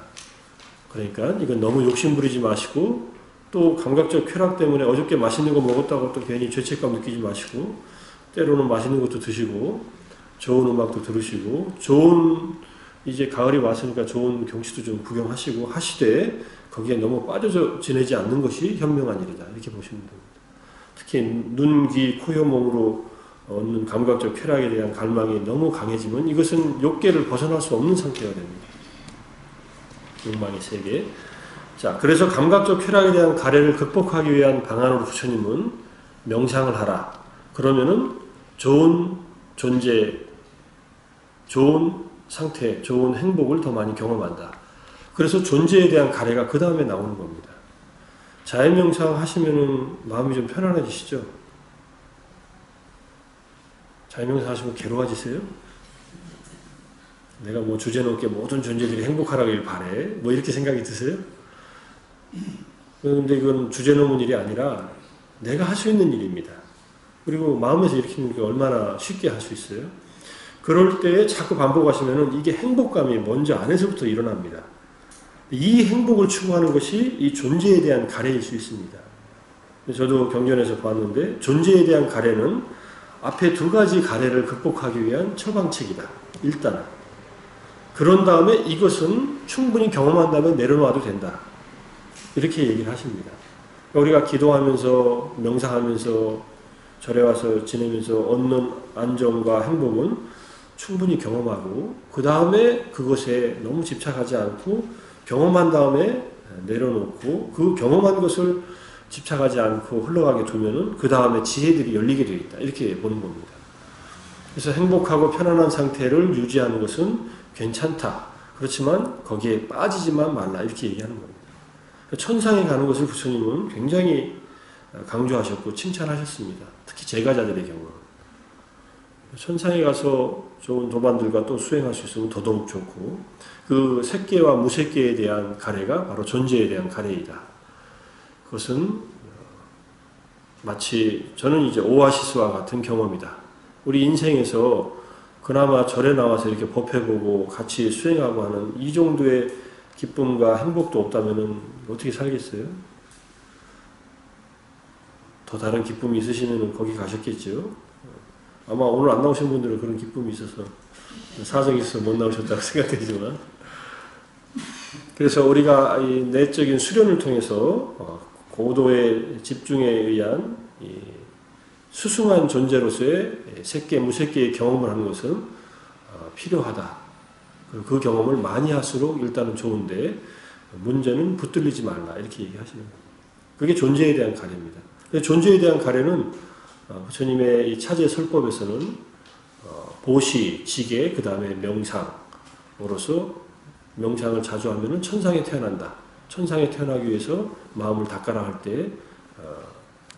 Speaker 1: 그러니까 이건 너무 욕심부리지 마시고, 또 감각적 쾌락 때문에 어저께 맛있는 거 먹었다고 또 괜히 죄책감 느끼지 마시고, 때로는 맛있는 것도 드시고 좋은 음악도 들으시고 좋은, 이제 가을이 왔으니까 좋은 경치도 좀 구경하시고 하시되 거기에 너무 빠져 지내지 않는 것이 현명한 일이다. 이렇게 보시면 됩니다. 특히 눈, 귀, 코, 혀, 몸으로 얻는 감각적 쾌락에 대한 갈망이 너무 강해지면 이것은 욕계를 벗어날 수 없는 상태가 됩니다. 욕망의 세계. 자, 그래서 감각적 쾌락에 대한 가래를 극복하기 위한 방안으로 부처님은 명상을 하라. 그러면은 좋은 존재, 좋은 상태, 좋은 행복을 더 많이 경험한다. 그래서 존재에 대한 가래가 그 다음에 나오는 겁니다. 자연명상 하시면은 마음이 좀 편안해지시죠? 자연명상 하시면 괴로워지세요? 내가 뭐 주제넘게 모든 존재들이 행복하라길 바래? 뭐 이렇게 생각이 드세요? 그런데 이건 주제넘은 일이 아니라 내가 할 수 있는 일입니다. 그리고 마음에서 일으키는 게 얼마나 쉽게 할 수 있어요? 그럴 때 자꾸 반복하시면은 이게 행복감이 먼저 안에서부터 일어납니다. 이 행복을 추구하는 것이 이 존재에 대한 가래일 수 있습니다. 저도 경전에서 봤는데 존재에 대한 가래는 앞에 두 가지 가래를 극복하기 위한 처방책이다. 일단. 그런 다음에 이것은 충분히 경험한 다음에 내려놔도 된다. 이렇게 얘기를 하십니다. 우리가 기도하면서 명상하면서 절에 와서 지내면서 얻는 안정과 행복은 충분히 경험하고 그 다음에 그것에 너무 집착하지 않고 경험한 다음에 내려놓고 그 경험한 것을 집착하지 않고 흘러가게 두면은 그 다음에 지혜들이 열리게 되어 있다. 이렇게 보는 겁니다. 그래서 행복하고 편안한 상태를 유지하는 것은 괜찮다. 그렇지만 거기에 빠지지만 말라. 이렇게 얘기하는 겁니다. 천상에 가는 것을 부처님은 굉장히 강조하셨고 칭찬하셨습니다. 특히 제가자들의 경우. 천상에 가서 좋은 도반들과 또 수행할 수 있으면 더더욱 좋고 그 색계와 무색계에 대한 가래가 바로 존재에 대한 가래이다. 그것은 마치 저는 이제 오아시스와 같은 경험이다. 우리 인생에서 그나마 절에 나와서 이렇게 법회보고 같이 수행하고 하는 이 정도의 기쁨과 행복도 없다면 어떻게 살겠어요? 더 다른 기쁨이 있으시면 거기 가셨겠죠. 아마 오늘 안 나오신 분들은 그런 기쁨이 있어서 사정이 있어서 못 나오셨다고 생각되지만 그래서 우리가 이 내적인 수련을 통해서 고도의 집중에 의한 이 수승한 존재로서의 색계, 무색계의 경험을 하는 것은 필요하다. 그 경험을 많이 할수록 일단은 좋은데 문제는 붙들리지 말라. 이렇게 얘기하시는 겁니다. 그게 존재에 대한 가래입니다. 존재에 대한 가래는 부처님의 이 차제 설법에서는 보시, 지계, 그 다음에 명상으로서 명상을 자주 하면 천상에 태어난다. 천상에 태어나기 위해서 마음을 닦아라 할 때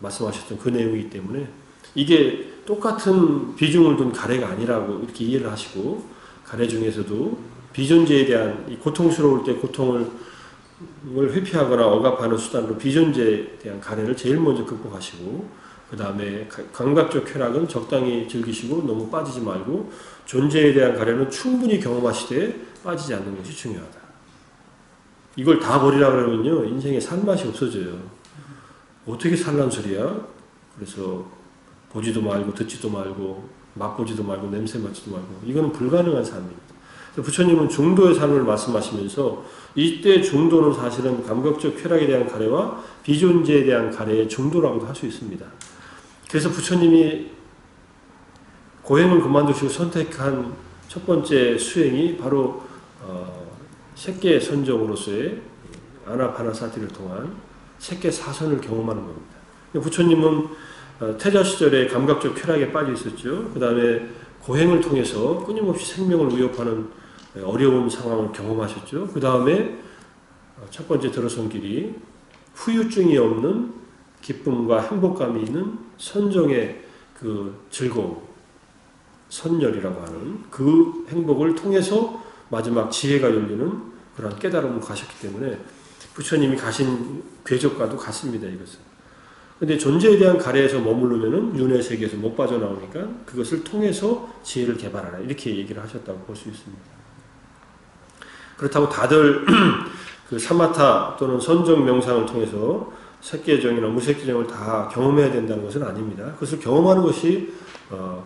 Speaker 1: 말씀하셨던 그 내용이기 때문에 이게 똑같은 비중을 둔 가래가 아니라고 이렇게 이해를 하시고 가래 중에서도 비존재에 대한 이 고통스러울 때 고통을 회피하거나 억압하는 수단으로 비존재에 대한 가래를 제일 먼저 극복하시고 그 다음에 감각적 쾌락은 적당히 즐기시고 너무 빠지지 말고 존재에 대한 가래는 충분히 경험하시되 빠지지 않는 것이 중요하다. 이걸 다 버리라 그러면요 인생에 살맛이 없어져요. 어떻게 살란 소리야? 그래서 보지도 말고 듣지도 말고 맛보지도 말고 냄새 맡지도 말고 이거는 불가능한 삶입니다. 부처님은 중도의 삶을 말씀하시면서 이때 중도는 사실은 감각적 쾌락에 대한 가래와 비존재에 대한 가래의 중도라고도 할 수 있습니다. 그래서 부처님이 고행을 그만두시고 선택한 첫 번째 수행이 바로 색계 선정으로서의 아나파나사티를 통한 색계 사선을 경험하는 겁니다. 부처님은 태자 시절에 감각적 쾌락에 빠져 있었죠. 그 다음에 고행을 통해서 끊임없이 생명을 위협하는 어려운 상황을 경험하셨죠. 그 다음에 첫 번째 들어선 길이 후유증이 없는 기쁨과 행복감이 있는 선정의 그 즐거움, 선열이라고 하는 그 행복을 통해서 마지막 지혜가 열리는 그런 깨달음을 가셨기 때문에 부처님이 가신 궤적과도 같습니다. 이것은. 근데 존재에 대한 가래에서 머무르면은 윤회 세계에서 못 빠져나오니까 그것을 통해서 지혜를 개발하라. 이렇게 얘기를 하셨다고 볼 수 있습니다. 그렇다고 다들 그 사마타 또는 선정 명상을 통해서 색계정이나 무색계정을 다 경험해야 된다는 것은 아닙니다. 그것을 경험하는 것이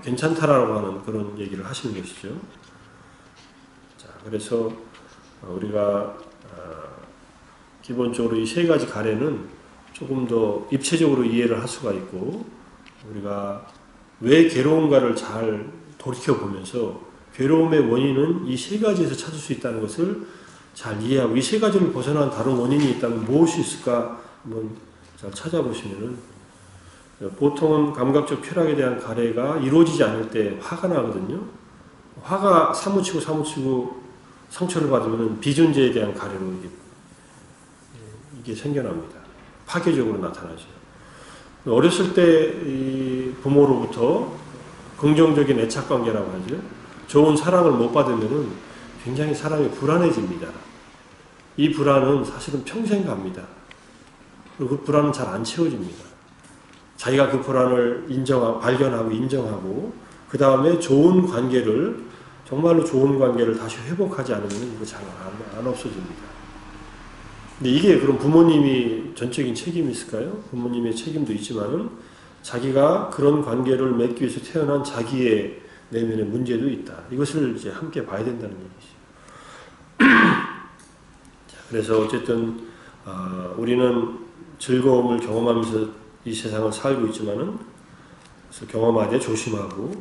Speaker 1: 괜찮다라고 하는 그런 얘기를 하시는 것이죠. 자, 그래서 우리가 기본적으로 이 세 가지 가래는 조금 더 입체적으로 이해를 할 수가 있고 우리가 왜 괴로운가를 잘 돌이켜보면서 괴로움의 원인은 이 세 가지에서 찾을 수 있다는 것을 잘 이해하고 이 세 가지를 벗어난 다른 원인이 있다면 무엇이 있을까 한번 잘 찾아보시면은 보통은 감각적 쾌락에 대한 가래가 이루어지지 않을 때 화가 나거든요. 화가 사무치고 상처를 받으면 비존재에 대한 가래로 이게 생겨납니다. 파괴적으로 나타나죠. 어렸을 때 이 부모로부터 긍정적인 애착관계라고 하죠. 좋은 사랑을 못 받으면 굉장히 사람이 불안해집니다. 이 불안은 사실은 평생 갑니다. 그리고 그 불안은 잘 안 채워집니다. 자기가 그 불안을 발견하고 인정하고 그 다음에 좋은 관계를 정말로 좋은 관계를 다시 회복하지 않으면 이거 잘 안 없어집니다. 근데 이게 그럼 부모님이 전적인 책임이 있을까요? 부모님의 책임도 있지만은 자기가 그런 관계를 맺기 위해서 태어난 자기의 내면의 문제도 있다. 이것을 이제 함께 봐야 된다는 얘기죠. 자, 그래서 어쨌든 우리는 즐거움을 경험하면서 이 세상을 살고 있지만은 그래서 경험하되 조심하고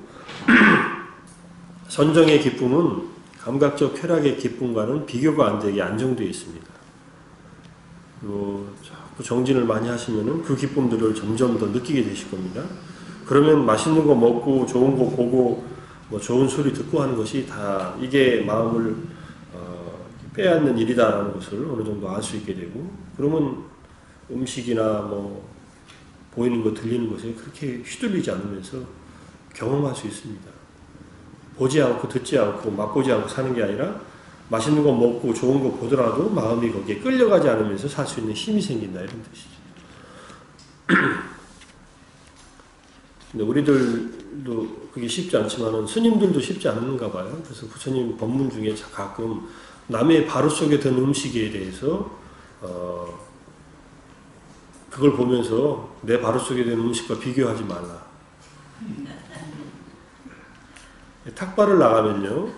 Speaker 1: 선정의 기쁨은 감각적 쾌락의 기쁨과는 비교가 안 되게 안정되어 있습니다. 자꾸 정진을 많이 하시면은 그 기쁨들을 점점 더 느끼게 되실 겁니다. 그러면 맛있는 거 먹고 좋은 거 보고 뭐 좋은 소리 듣고 하는 것이 다 이게 마음을 빼앗는 일이다라는 것을 어느 정도 알 수 있게 되고, 그러면 음식이나 뭐 보이는 거 들리는 것에 그렇게 휘둘리지 않으면서 경험할 수 있습니다. 보지 않고 듣지 않고 맛보지 않고 사는 게 아니라 맛있는 거 먹고 좋은 거 보더라도 마음이 거기에 끌려가지 않으면서 살 수 있는 힘이 생긴다, 이런 뜻이죠. 근데 우리들도 그게 쉽지 않지만은 스님들도 쉽지 않은가 봐요. 그래서 부처님 법문 중에 가끔 남의 바로 속에 든 음식에 대해서 그걸 보면서 내 바로 속에 든 음식과 비교하지 말라. 탁발을 나가면요,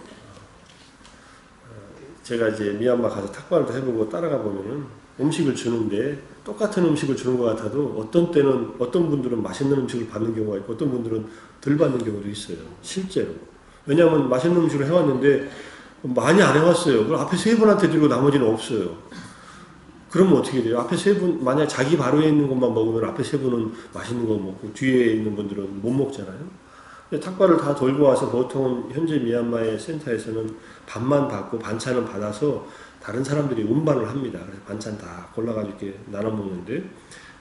Speaker 1: 제가 이제 미얀마 가서 탁발도 해보고 따라가 보면은 음식을 주는데 똑같은 음식을 주는 것 같아도 어떤 때는 어떤 분들은 맛있는 음식을 받는 경우가 있고 어떤 분들은 덜 받는 경우도 있어요. 실제로. 왜냐하면 맛있는 음식을 해왔는데 많이 안 해왔어요. 그럼 앞에 세 분한테 드리고 나머지는 없어요. 그러면 어떻게 돼요? 앞에 세 분, 만약 자기 바로에 있는 것만 먹으면 앞에 세 분은 맛있는 거 먹고 뒤에 있는 분들은 못 먹잖아요. 근데 탁발을 다 돌고 와서 보통 현재 미얀마의 센터에서는 밥만 받고 반찬은 받아서 다른 사람들이 운반을 합니다. 그래서 반찬 다 골라가지고 이렇게 나눠 먹는데,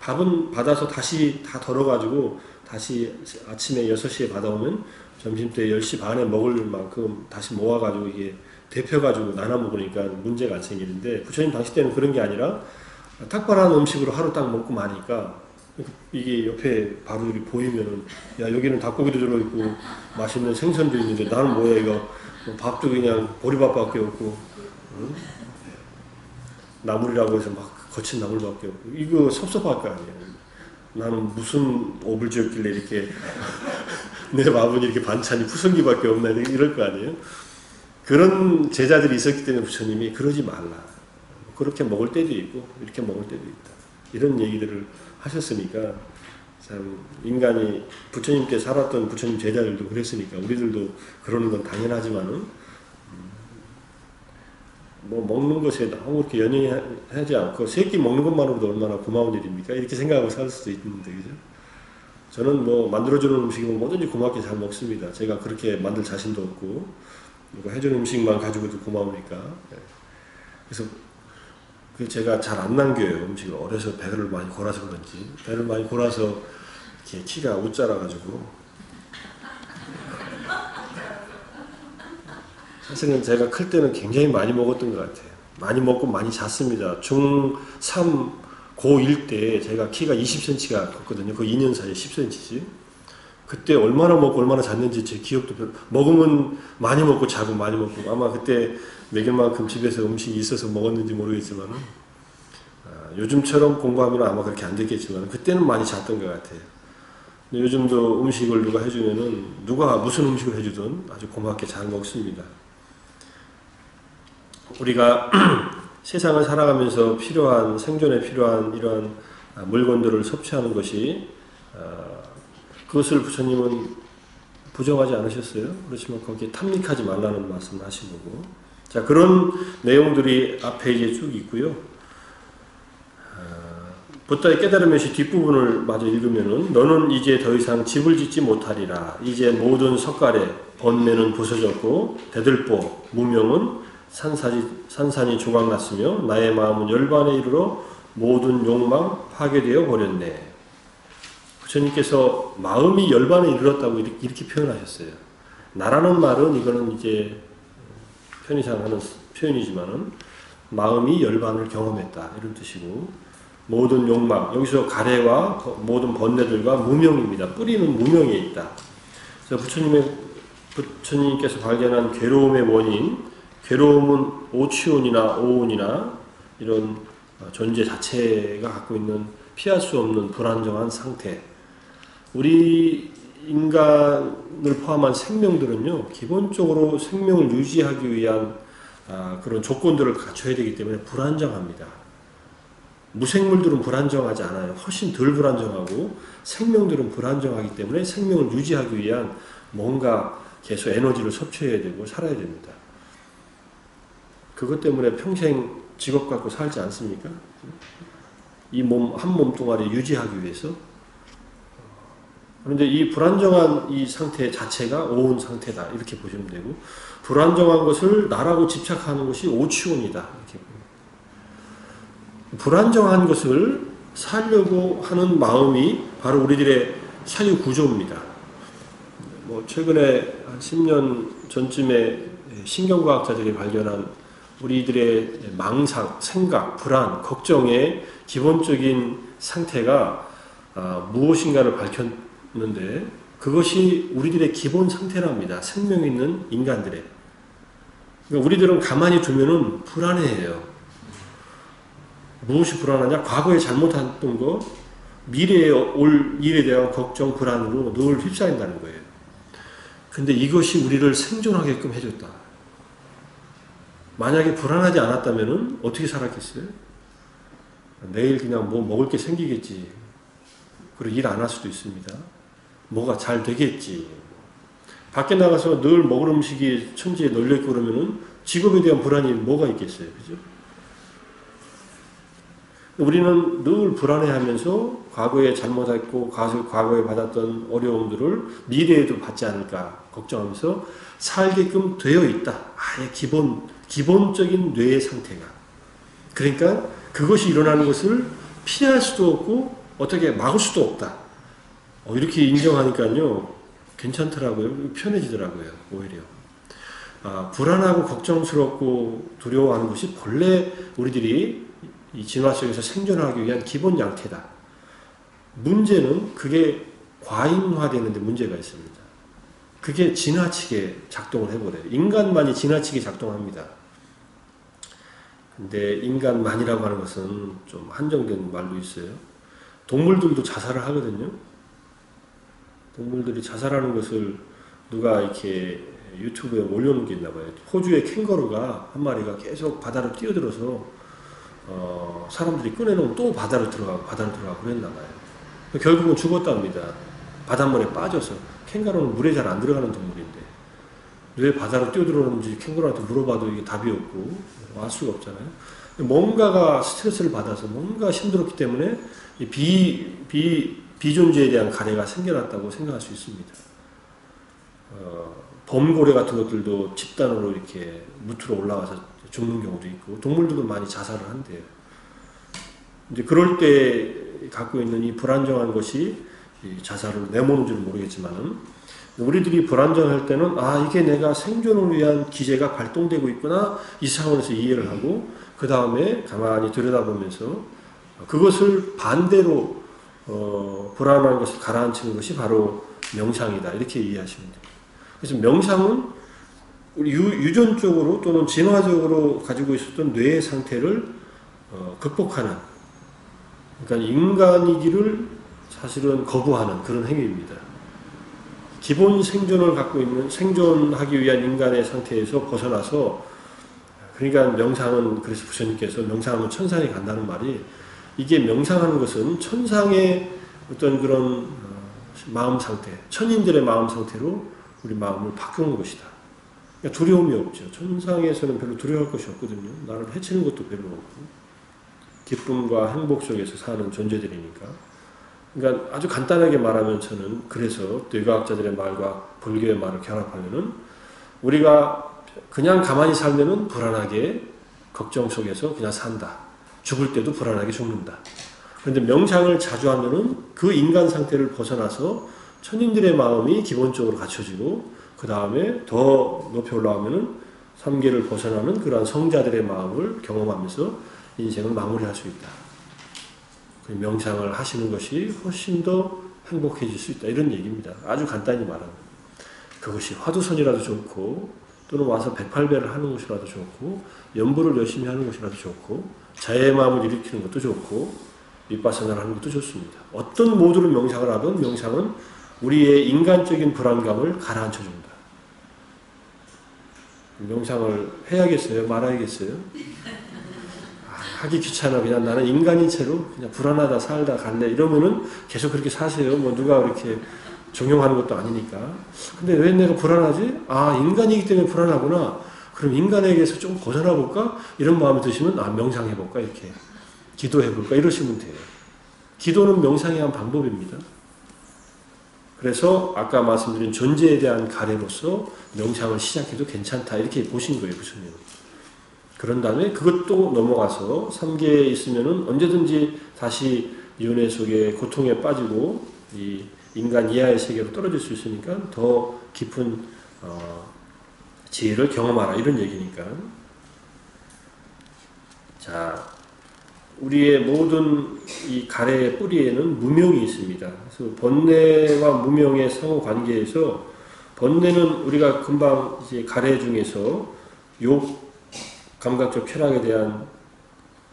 Speaker 1: 밥은 받아서 다시 다 덜어가지고 다시 아침에 6시에 받아오면 점심때 10시 반에 먹을 만큼 다시 모아가지고 이게 데펴가지고 나눠 먹으니까 문제가 안 생기는데, 부처님 당시 때는 그런 게 아니라 탁발한 음식으로 하루 딱 먹고 마니까 이게 옆에 바로 이렇게 보이면은, 야, 여기는 닭고기도 들어있고 맛있는 생선도 있는데 나는 뭐야 이거, 밥도 그냥 보리밥밖에 없고, 응? 나물이라고 해서 막 거친 나물밖에 없고, 이거 섭섭할 거 아니에요. 나는 무슨 업을 지었길래 이렇게 내 밥은 이렇게 반찬이 푸성기밖에 없나 이럴 거 아니에요. 그런 제자들이 있었기 때문에 부처님이 그러지 말라. 그렇게 먹을 때도 있고 이렇게 먹을 때도 있다. 이런 얘기들을 하셨으니까, 참 인간이 부처님 때 살았던 부처님 제자들도 그랬으니까 우리들도 그러는 건 당연하지만은 뭐 먹는 것에 너무 그렇게 연연하지 않고 새끼 먹는 것만으로도 얼마나 고마운 일입니까? 이렇게 생각하고 살 수도 있는데, 그죠? 저는 뭐 만들어주는 음식이면 뭐든지 고맙게 잘 먹습니다. 제가 그렇게 만들 자신도 없고 누가 해주는 음식만 가지고도 고마우니까. 그래서 제가 잘 안 남겨요. 음식을 어려서 배를 많이 골아서 그런지, 배를 많이 골아서 이렇게 키가 웃자라가지고. 사실은 제가 클 때는 굉장히 많이 먹었던 것 같아요. 많이 먹고 많이 잤습니다. 중3, 고1 때 제가 키가 20cm가 컸거든요. 그 2년 사이에 10cm지. 그때 얼마나 먹고 얼마나 잤는지 제 기억도 먹으면 많이 먹고 자고 많이 먹고, 아마 그때 먹일 만큼 집에서 음식이 있어서 먹었는지 모르겠지만 요즘처럼 공부하면 아마 그렇게 안 됐겠지만 그때는 많이 잤던 것 같아요. 근데 요즘도 음식을 누가 해주면은 누가 무슨 음식을 해주든 아주 고맙게 잘 먹습니다. 우리가 세상을 살아가면서 필요한, 생존에 필요한 이러한 물건들을 섭취하는 것이, 그것을 부처님은 부정하지 않으셨어요. 그렇지만 거기에 탐닉하지 말라는 말씀을 하신 거고. 자, 그런 내용들이 앞에 이제 쭉 있고요. 부다의 깨달음의 뒷부분을 마저 읽으면은, 너는 이제 더 이상 집을 짓지 못하리라. 이제 모든 석가래, 번뇌는 부서졌고 대들보, 무명은 산산이 조각났으며 나의 마음은 열반에 이르러 모든 욕망 파괴되어 버렸네. 부처님께서 마음이 열반에 이르렀다고 이렇게 표현하셨어요. 나라는 말은 이거는 이제 편의상 하는 표현이지만은 마음이 열반을 경험했다 이런 뜻이고, 모든 욕망, 여기서 가래와 모든 번뇌들과 무명입니다. 뿌리는 무명에 있다. 그래서 부처님께서 발견한 괴로움의 원인, 괴로움은 오치온이나 오온이나 이런 존재 자체가 갖고 있는 피할 수 없는 불안정한 상태. 우리 인간을 포함한 생명들은요, 기본적으로 생명을 유지하기 위한 그런 조건들을 갖춰야 되기 때문에 불안정합니다. 무생물들은 불안정하지 않아요. 훨씬 덜 불안정하고 생명들은 불안정하기 때문에 생명을 유지하기 위한 뭔가 계속 에너지를 섭취해야 되고 살아야 됩니다. 그것 때문에 평생 직업 갖고 살지 않습니까? 이 몸, 한 몸뚱아리 유지하기 위해서. 그런데 이 불안정한 이 상태 자체가 오온 상태다. 이렇게 보시면 되고, 불안정한 것을 나라고 집착하는 것이 오치온이다. 이렇게 봅니다. 불안정한 것을 살려고 하는 마음이 바로 우리들의 사유 구조입니다. 최근에 한 10년 전쯤에 신경과학자들이 발견한 우리들의 망상, 생각, 불안, 걱정의 기본적인 상태가 무엇인가를 밝혔는데 그것이 우리들의 기본 상태랍니다. 생명 있는 인간들의. 그러니까 우리들은 가만히 두면은 불안해해요. 무엇이 불안하냐? 과거에 잘못했던 거, 미래에 올 일에 대한 걱정, 불안으로 늘 휩싸인다는 거예요. 근데 이것이 우리를 생존하게끔 해줬다. 만약에 불안하지 않았다면 어떻게 살았겠어요? 내일 그냥 뭐 먹을 게 생기겠지. 그리고 일 안 할 수도 있습니다. 뭐가 잘 되겠지. 밖에 나가서 늘 먹을 음식이 천지에 널려있고 그러면은 직업에 대한 불안이 뭐가 있겠어요. 그죠? 우리는 늘 불안해하면서 과거에 잘못했고 과거에 받았던 어려움들을 미래에도 받지 않을까 걱정하면서 살게끔 되어 있다. 아예 기본적인 뇌의 상태가. 그러니까 그것이 일어나는 것을 피할 수도 없고 어떻게 막을 수도 없다. 이렇게 인정하니까요. 괜찮더라고요. 편해지더라고요. 오히려. 불안하고 걱정스럽고 두려워하는 것이 본래 우리들이 이 진화 속에서 생존하기 위한 기본 양태다. 문제는 그게 과잉화되는데 문제가 있습니다. 그게 지나치게 작동을 해버려요. 인간만이 지나치게 작동합니다. 근데 인간만이라고 하는 것은 좀 한정된 말도 있어요. 동물들도 자살을 하거든요. 동물들이 자살하는 것을 누가 이렇게 유튜브에 올려놓은 게 있나 봐요. 호주의 캥거루가 한 마리가 계속 바다로 뛰어들어서 사람들이 꺼내놓으면 또 바다로 들어가고 그랬나 봐요. 결국은 죽었답니다. 바닷물에 빠져서. 캥거루는 물에 잘 안 들어가는 동물인데 왜 바다로 뛰어들어오는지 캥거루한테 물어봐도 이게 답이 없고 알 수가 없잖아요. 뭔가가 스트레스를 받아서 뭔가 힘들었기 때문에 비존재에 대한 가래가 생겨났다고 생각할 수 있습니다. 범고래 같은 것들도 집단으로 이렇게 무트로 올라와서 죽는 경우도 있고 동물들도 많이 자살을 한대요. 이제 그럴 때 갖고 있는 이 불안정한 것이 자살을 내모는 줄은 모르겠지만은 우리들이 불안정할 때는 이게 내가 생존을 위한 기제가 발동되고 있구나 이 차원에서 이해를 하고 그 다음에 가만히 들여다보면서 그것을 반대로 불안한 것을 가라앉히는 것이 바로 명상이다 이렇게 이해하시면 됩니다. 그래서 명상은 우리 유전적으로 또는 진화적으로 가지고 있었던 뇌의 상태를 극복하는, 그러니까 인간이기를 사실은 거부하는 그런 행위입니다. 기본 생존을 갖고 있는, 생존하기 위한 인간의 상태에서 벗어나서, 그러니까 명상은, 그래서 부처님께서 명상하면 천상에 간다는 말이, 이게 명상하는 것은 천상의 어떤 그런 마음 상태, 천인들의 마음 상태로 우리 마음을 바꾸는 것이다. 그러니까 두려움이 없죠. 천상에서는 별로 두려워할 것이 없거든요. 나를 해치는 것도 별로 없고 기쁨과 행복 속에서 사는 존재들이니까. 그러니까 아주 간단하게 말하면 저는 그래서 뇌과학자들의 말과 불교의 말을 결합하면은 우리가 그냥 가만히 살면은 불안하게 걱정 속에서 그냥 산다. 죽을 때도 불안하게 죽는다. 그런데 명상을 자주 하면은 그 인간 상태를 벗어나서 천인들의 마음이 기본적으로 갖춰지고 그 다음에 더 높이 올라가면은 삼계를 벗어나는 그러한 성자들의 마음을 경험하면서 인생을 마무리할 수 있다. 명상을 하시는 것이 훨씬 더 행복해질 수 있다. 이런 얘기입니다. 아주 간단히 말하면. 그것이 화두선이라도 좋고 또는 와서 108배를 하는 것이라도 좋고 연부를 열심히 하는 것이라도 좋고 자애의 마음을 일으키는 것도 좋고 윗바사나를 하는 것도 좋습니다. 어떤 모드로 명상을 하든 명상은 우리의 인간적인 불안감을 가라앉혀줍니다. 명상을 해야겠어요? 말아야겠어요? 하기 귀찮아. 그냥 나는 인간인 채로 그냥 불안하다 살다 갈래. 이러면은 계속 그렇게 사세요. 뭐 누가 그렇게 종용하는 것도 아니니까. 근데 왜 내가 불안하지? 아, 인간이기 때문에 불안하구나. 그럼 인간에게서 좀 벗어나 볼까? 이런 마음이 드시면, 아, 명상해 볼까? 이렇게. 기도해 볼까? 이러시면 돼요. 기도는 명상의 한 방법입니다. 그래서 아까 말씀드린 존재에 대한 가례로서 명상을 시작해도 괜찮다. 이렇게 보신 거예요, 부처님은. 그런 다음에 그것도 넘어가서 3계에 있으면은 언제든지 다시 윤회 속에 고통에 빠지고 이 인간 이하의 세계로 떨어질 수 있으니까 더 깊은 지혜를 경험하라 이런 얘기니까. 자, 우리의 모든 이 가래의 뿌리에는 무명이 있습니다. 그래서 번뇌와 무명의 상호 관계에서 번뇌는 우리가 금방 이제 가래 중에서 욕 감각적 쾌락에 대한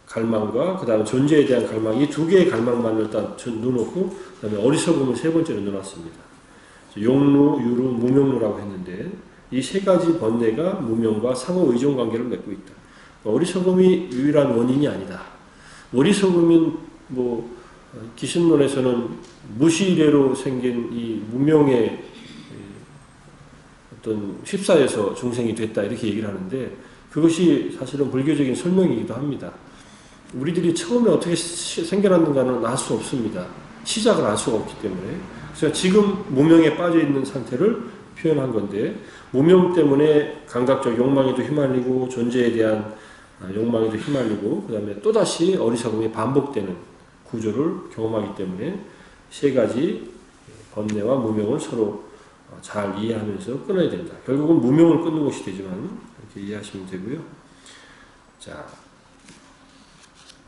Speaker 1: 갈망과 그 다음에 존재에 대한 갈망, 이 두 개의 갈망만 일단 넣어놓고 그 다음에 어리석음을 세 번째로 넣어놨습니다. 용루, 유루, 무명루라고 했는데 이 세 가지 번뇌가 무명과 상호 의존 관계를 맺고 있다. 어리석음이 유일한 원인이 아니다. 어리석음은 뭐 기신론에서는 무시례로 생긴 이 무명의 어떤 휩싸여서 중생이 됐다 이렇게 얘기를 하는데 그것이 사실은 불교적인 설명이기도 합니다. 우리들이 처음에 어떻게 생겨났는가는 알 수 없습니다. 시작을 알 수가 없기 때문에. 그래서 지금 무명에 빠져 있는 상태를 표현한 건데 무명 때문에 감각적 욕망에도 휘말리고 존재에 대한 욕망에도 휘말리고 그 다음에 또다시 어리석음이 반복되는 구조를 경험하기 때문에 세 가지 번뇌와 무명을 서로 잘 이해하면서 끊어야 된다. 결국은 무명을 끊는 것이 되지만 이렇게 이해하시면 되고요. 자,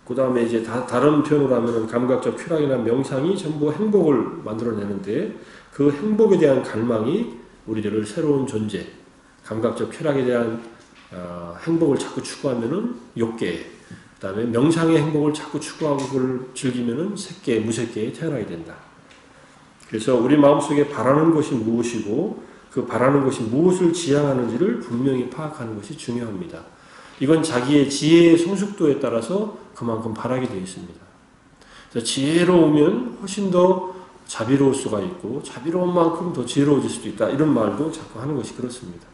Speaker 1: 그 다음에 이제 다른 표현으로 하면 감각적 쾌락이나 명상이 전부 행복을 만들어내는데 그 행복에 대한 갈망이 우리들을 새로운 존재, 감각적 쾌락에 대한 행복을 자꾸 추구하면은 욕계, 그 다음에 명상의 행복을 자꾸 추구하고 그걸 즐기면은 색계, 무색계에 태어나게 된다. 그래서 우리 마음속에 바라는 것이 무엇이고 그 바라는 것이 무엇을 지향하는지를 분명히 파악하는 것이 중요합니다. 이건 자기의 지혜의 성숙도에 따라서 그만큼 바라게 되어 있습니다. 그래서 지혜로우면 훨씬 더 자비로울 수가 있고 자비로운 만큼 더 지혜로워질 수도 있다. 이런 말도 자꾸 하는 것이 그렇습니다.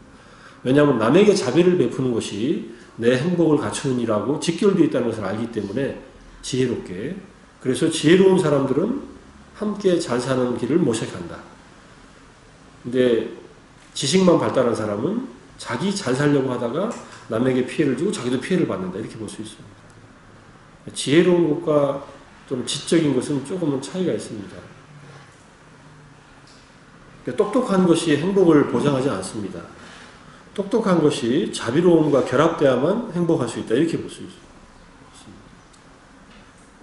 Speaker 1: 왜냐하면 남에게 자비를 베푸는 것이 내 행복을 갖추는 일하고 직결되어 있다는 것을 알기 때문에 지혜롭게. 그래서 지혜로운 사람들은 함께 잘 사는 길을 모색한다. 근데 지식만 발달한 사람은 자기 잘 살려고 하다가 남에게 피해를 주고 자기도 피해를 받는다. 이렇게 볼 수 있습니다. 지혜로운 것과 좀 지적인 것은 조금은 차이가 있습니다. 똑똑한 것이 행복을 보장하지 않습니다. 똑똑한 것이 자비로움과 결합돼야만 행복할 수 있다. 이렇게 볼 수 있습니다.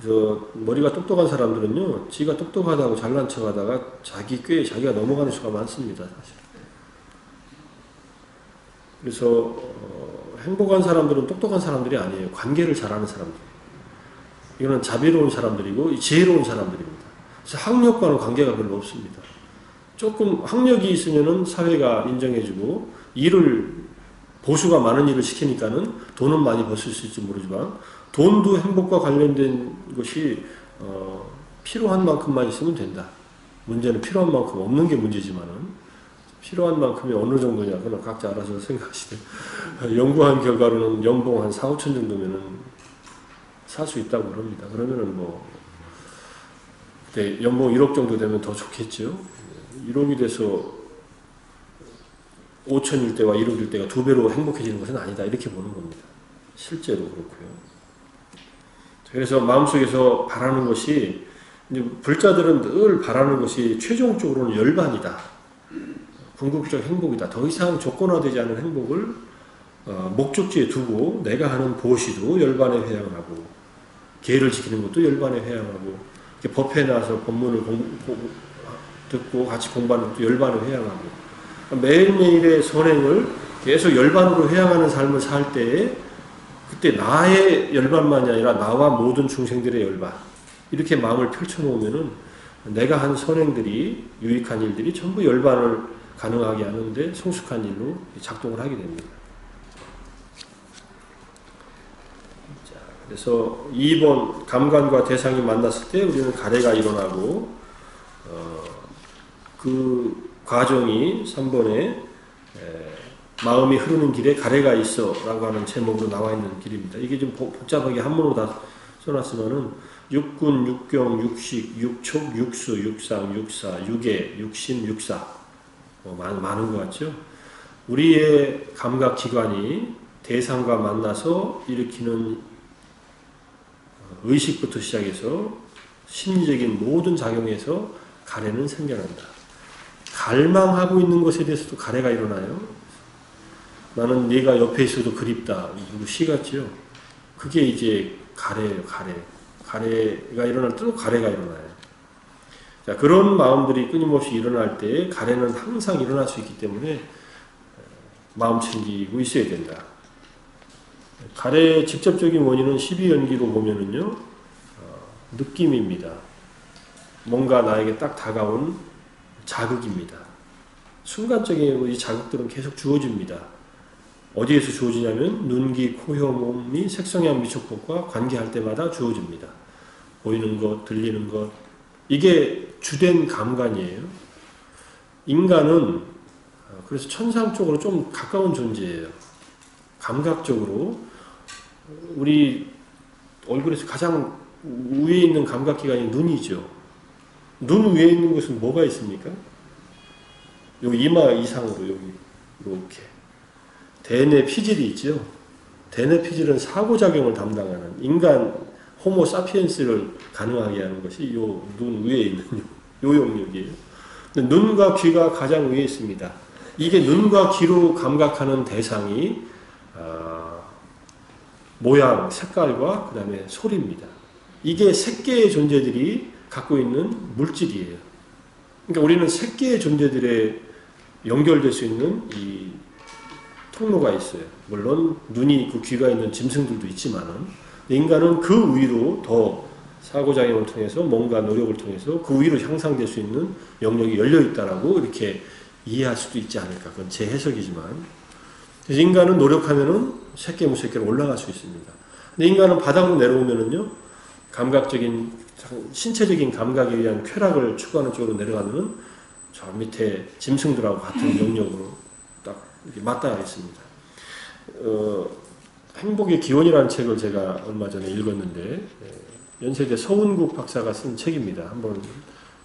Speaker 1: 그래서 머리가 똑똑한 사람들은요, 지가 똑똑하다고 잘난 척하다가 자기 꾀에 자기가 넘어가는 수가 많습니다. 사실. 그래서 행복한 사람들은 똑똑한 사람들이 아니에요. 관계를 잘하는 사람들. 이거는 자비로운 사람들이고 지혜로운 사람들입니다. 그래서 학력과는 관계가 별로 없습니다. 조금 학력이 있으면은 사회가 인정해주고 일을 보수가 많은 일을 시키니까는 돈은 많이 벌 수 있을지 모르지만 돈도 행복과 관련된 것이 필요한 만큼만 있으면 된다. 문제는 필요한 만큼 없는 게 문제지만은 필요한 만큼이 어느 정도냐 그건 각자 알아서 생각하시되 연구한 결과로는 연봉 한 4, 5천 정도면은 살 수 있다고 그럽니다. 그러면은 뭐 그때 연봉 1억 정도 되면 더 좋겠죠. 1억이 돼서 5천일 때와 1억일 때가 두 배로 행복해지는 것은 아니다. 이렇게 보는 겁니다. 실제로 그렇고요. 그래서 마음속에서 바라는 것이 이제 불자들은 늘 바라는 것이 최종적으로는 열반이다. 궁극적 행복이다. 더 이상 조건화되지 않은 행복을 목적지에 두고 내가 하는 보시도 열반에 회양을 하고 계를 지키는 것도 열반에 회양하고 법회에 나와서 법문을 듣고 같이 공부하는 것도 열반에 회양하고 매일매일의 선행을 계속 열반으로 회양하는 삶을 살 때에 그때 나의 열반만이 아니라 나와 모든 중생들의 열반 이렇게 마음을 펼쳐놓으면은 내가 한 선행들이 유익한 일들이 전부 열반을 가능하게 하는데 성숙한 일로 작동을 하게 됩니다. 자, 그래서 2번 감관과 대상이 만났을 때 우리는 가래가 일어나고 그 과정이 3번에 마음이 흐르는 길에 가래가 있어 라고 하는 제목으로 나와 있는 길입니다. 이게 좀 복잡하게 한문으로 다 써놨지만은 육군, 육경, 육식, 육촉, 육수, 육상, 육사, 육애, 육신, 육사 많은 것 같죠? 우리의 감각기관이 대상과 만나서 일으키는 의식부터 시작해서 심리적인 모든 작용에서 가래는 생겨난다. 갈망하고 있는 것에 대해서도 가래가 일어나요. 나는 네가 옆에 있어도 그립다. 이거 시 같지요? 그게 이제 가래예요, 가래. 가래가 일어날 때도 가래가 일어나요. 자, 그런 마음들이 끊임없이 일어날 때 가래는 항상 일어날 수 있기 때문에 마음 챙기고 있어야 된다. 가래의 직접적인 원인은 12연기로 보면은요, 느낌입니다. 뭔가 나에게 딱 다가온 자극입니다. 순간적인 이 자극들은 계속 주어집니다. 어디에서 주어지냐면 눈기, 코, 혀, 몸이 색성향 미촉법과 관계할 때마다 주어집니다. 보이는 것, 들리는 것, 이게 주된 감관이에요. 인간은 그래서 천상 쪽으로 좀 가까운 존재예요. 감각적으로 우리 얼굴에서 가장 위에 있는 감각기관이 눈이죠. 눈 위에 있는 것은 뭐가 있습니까? 여기 이마 이상으로 여기 이렇게 대뇌 피질이 있죠. 대뇌 피질은 사고작용을 담당하는 인간 호모 사피엔스를 가능하게 하는 것이 요 눈 위에 있는 요 영역이에요. 눈과 귀가 가장 위에 있습니다. 이게 눈과 귀로 감각하는 대상이 모양, 색깔과 그 다음에 소리입니다. 이게 세 개의 존재들이 갖고 있는 물질이에요. 그러니까 우리는 세 개의 존재들에 연결될 수 있는 이 통로가 있어요. 물론 눈이 있고 귀가 있는 짐승들도 있지만은 인간은 그 위로 더 사고작용을 통해서 뭔가 노력을 통해서 그 위로 향상될 수 있는 영역이 열려있다라고 이렇게 이해할 수도 있지 않을까. 그건 제 해석이지만. 그래서 인간은 노력하면은 새끼 무새끼로 올라갈 수 있습니다. 근데 인간은 바닥으로 내려오면은요, 감각적인, 신체적인 감각에 의한 쾌락을 추구하는 쪽으로 내려가면은 저 밑에 짐승들하고 같은 영역으로 딱 이렇게 맞닿아 있습니다. 행복의 기원이라는 책을 제가 얼마 전에 읽었는데, 연세대 서운국 박사가 쓴 책입니다. 한번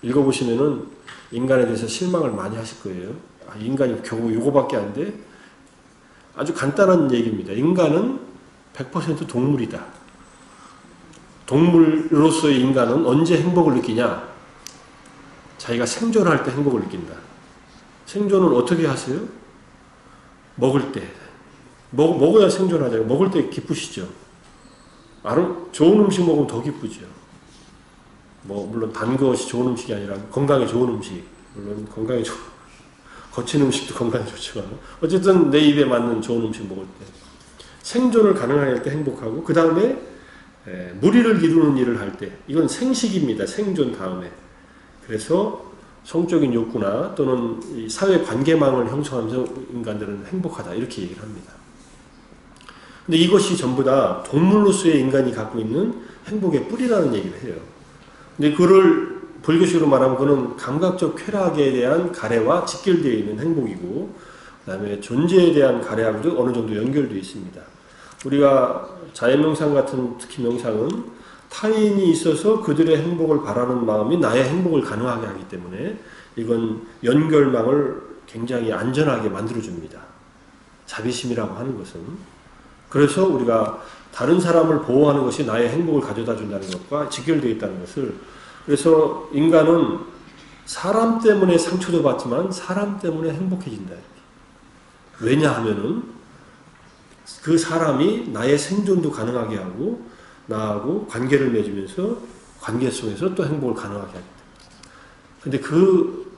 Speaker 1: 읽어보시면은 인간에 대해서 실망을 많이 하실 거예요. 아, 인간이 겨우 요거밖에 안 돼? 아주 간단한 얘기입니다. 인간은 100% 동물이다. 동물로서의 인간은 언제 행복을 느끼냐? 자기가 생존할 때 행복을 느낀다. 생존은 어떻게 하세요? 먹을 때. 먹어야 생존하잖아요. 먹을 때 기쁘시죠? 좋은 음식 먹으면 더 기쁘죠. 물론 단 것이 좋은 음식이 아니라 건강에 좋은 음식. 물론 건강에 거친 음식도 건강에 좋지만 어쨌든 내 입에 맞는 좋은 음식 먹을 때 생존을 가능하게 할 때 행복하고 그 다음에 무리를 이루는 일을 할 때 이건 생식입니다. 생존 다음에 그래서 성적인 욕구나 또는 이 사회 관계망을 형성하면서 인간들은 행복하다 이렇게 얘기를 합니다. 근데 이것이 전부 다 동물로서의 인간이 갖고 있는 행복의 뿌리라는 얘기를 해요. 근데 그를 불교식으로 말하면 그는 감각적 쾌락에 대한 가래와 직결되어 있는 행복이고 그 다음에 존재에 대한 가래하고도 어느 정도 연결되어 있습니다. 우리가 자연명상 같은 특히 명상은 타인이 있어서 그들의 행복을 바라는 마음이 나의 행복을 가능하게 하기 때문에 이건 연결망을 굉장히 안전하게 만들어줍니다. 자비심이라고 하는 것은. 그래서 우리가 다른 사람을 보호하는 것이 나의 행복을 가져다 준다는 것과 직결되어 있다는 것을 그래서 인간은 사람 때문에 상처도 받지만 사람 때문에 행복해진다. 왜냐하면은 그 사람이 나의 생존도 가능하게 하고 나하고 관계를 맺으면서 관계 속에서 또 행복을 가능하게 하기 때문에. 근데 그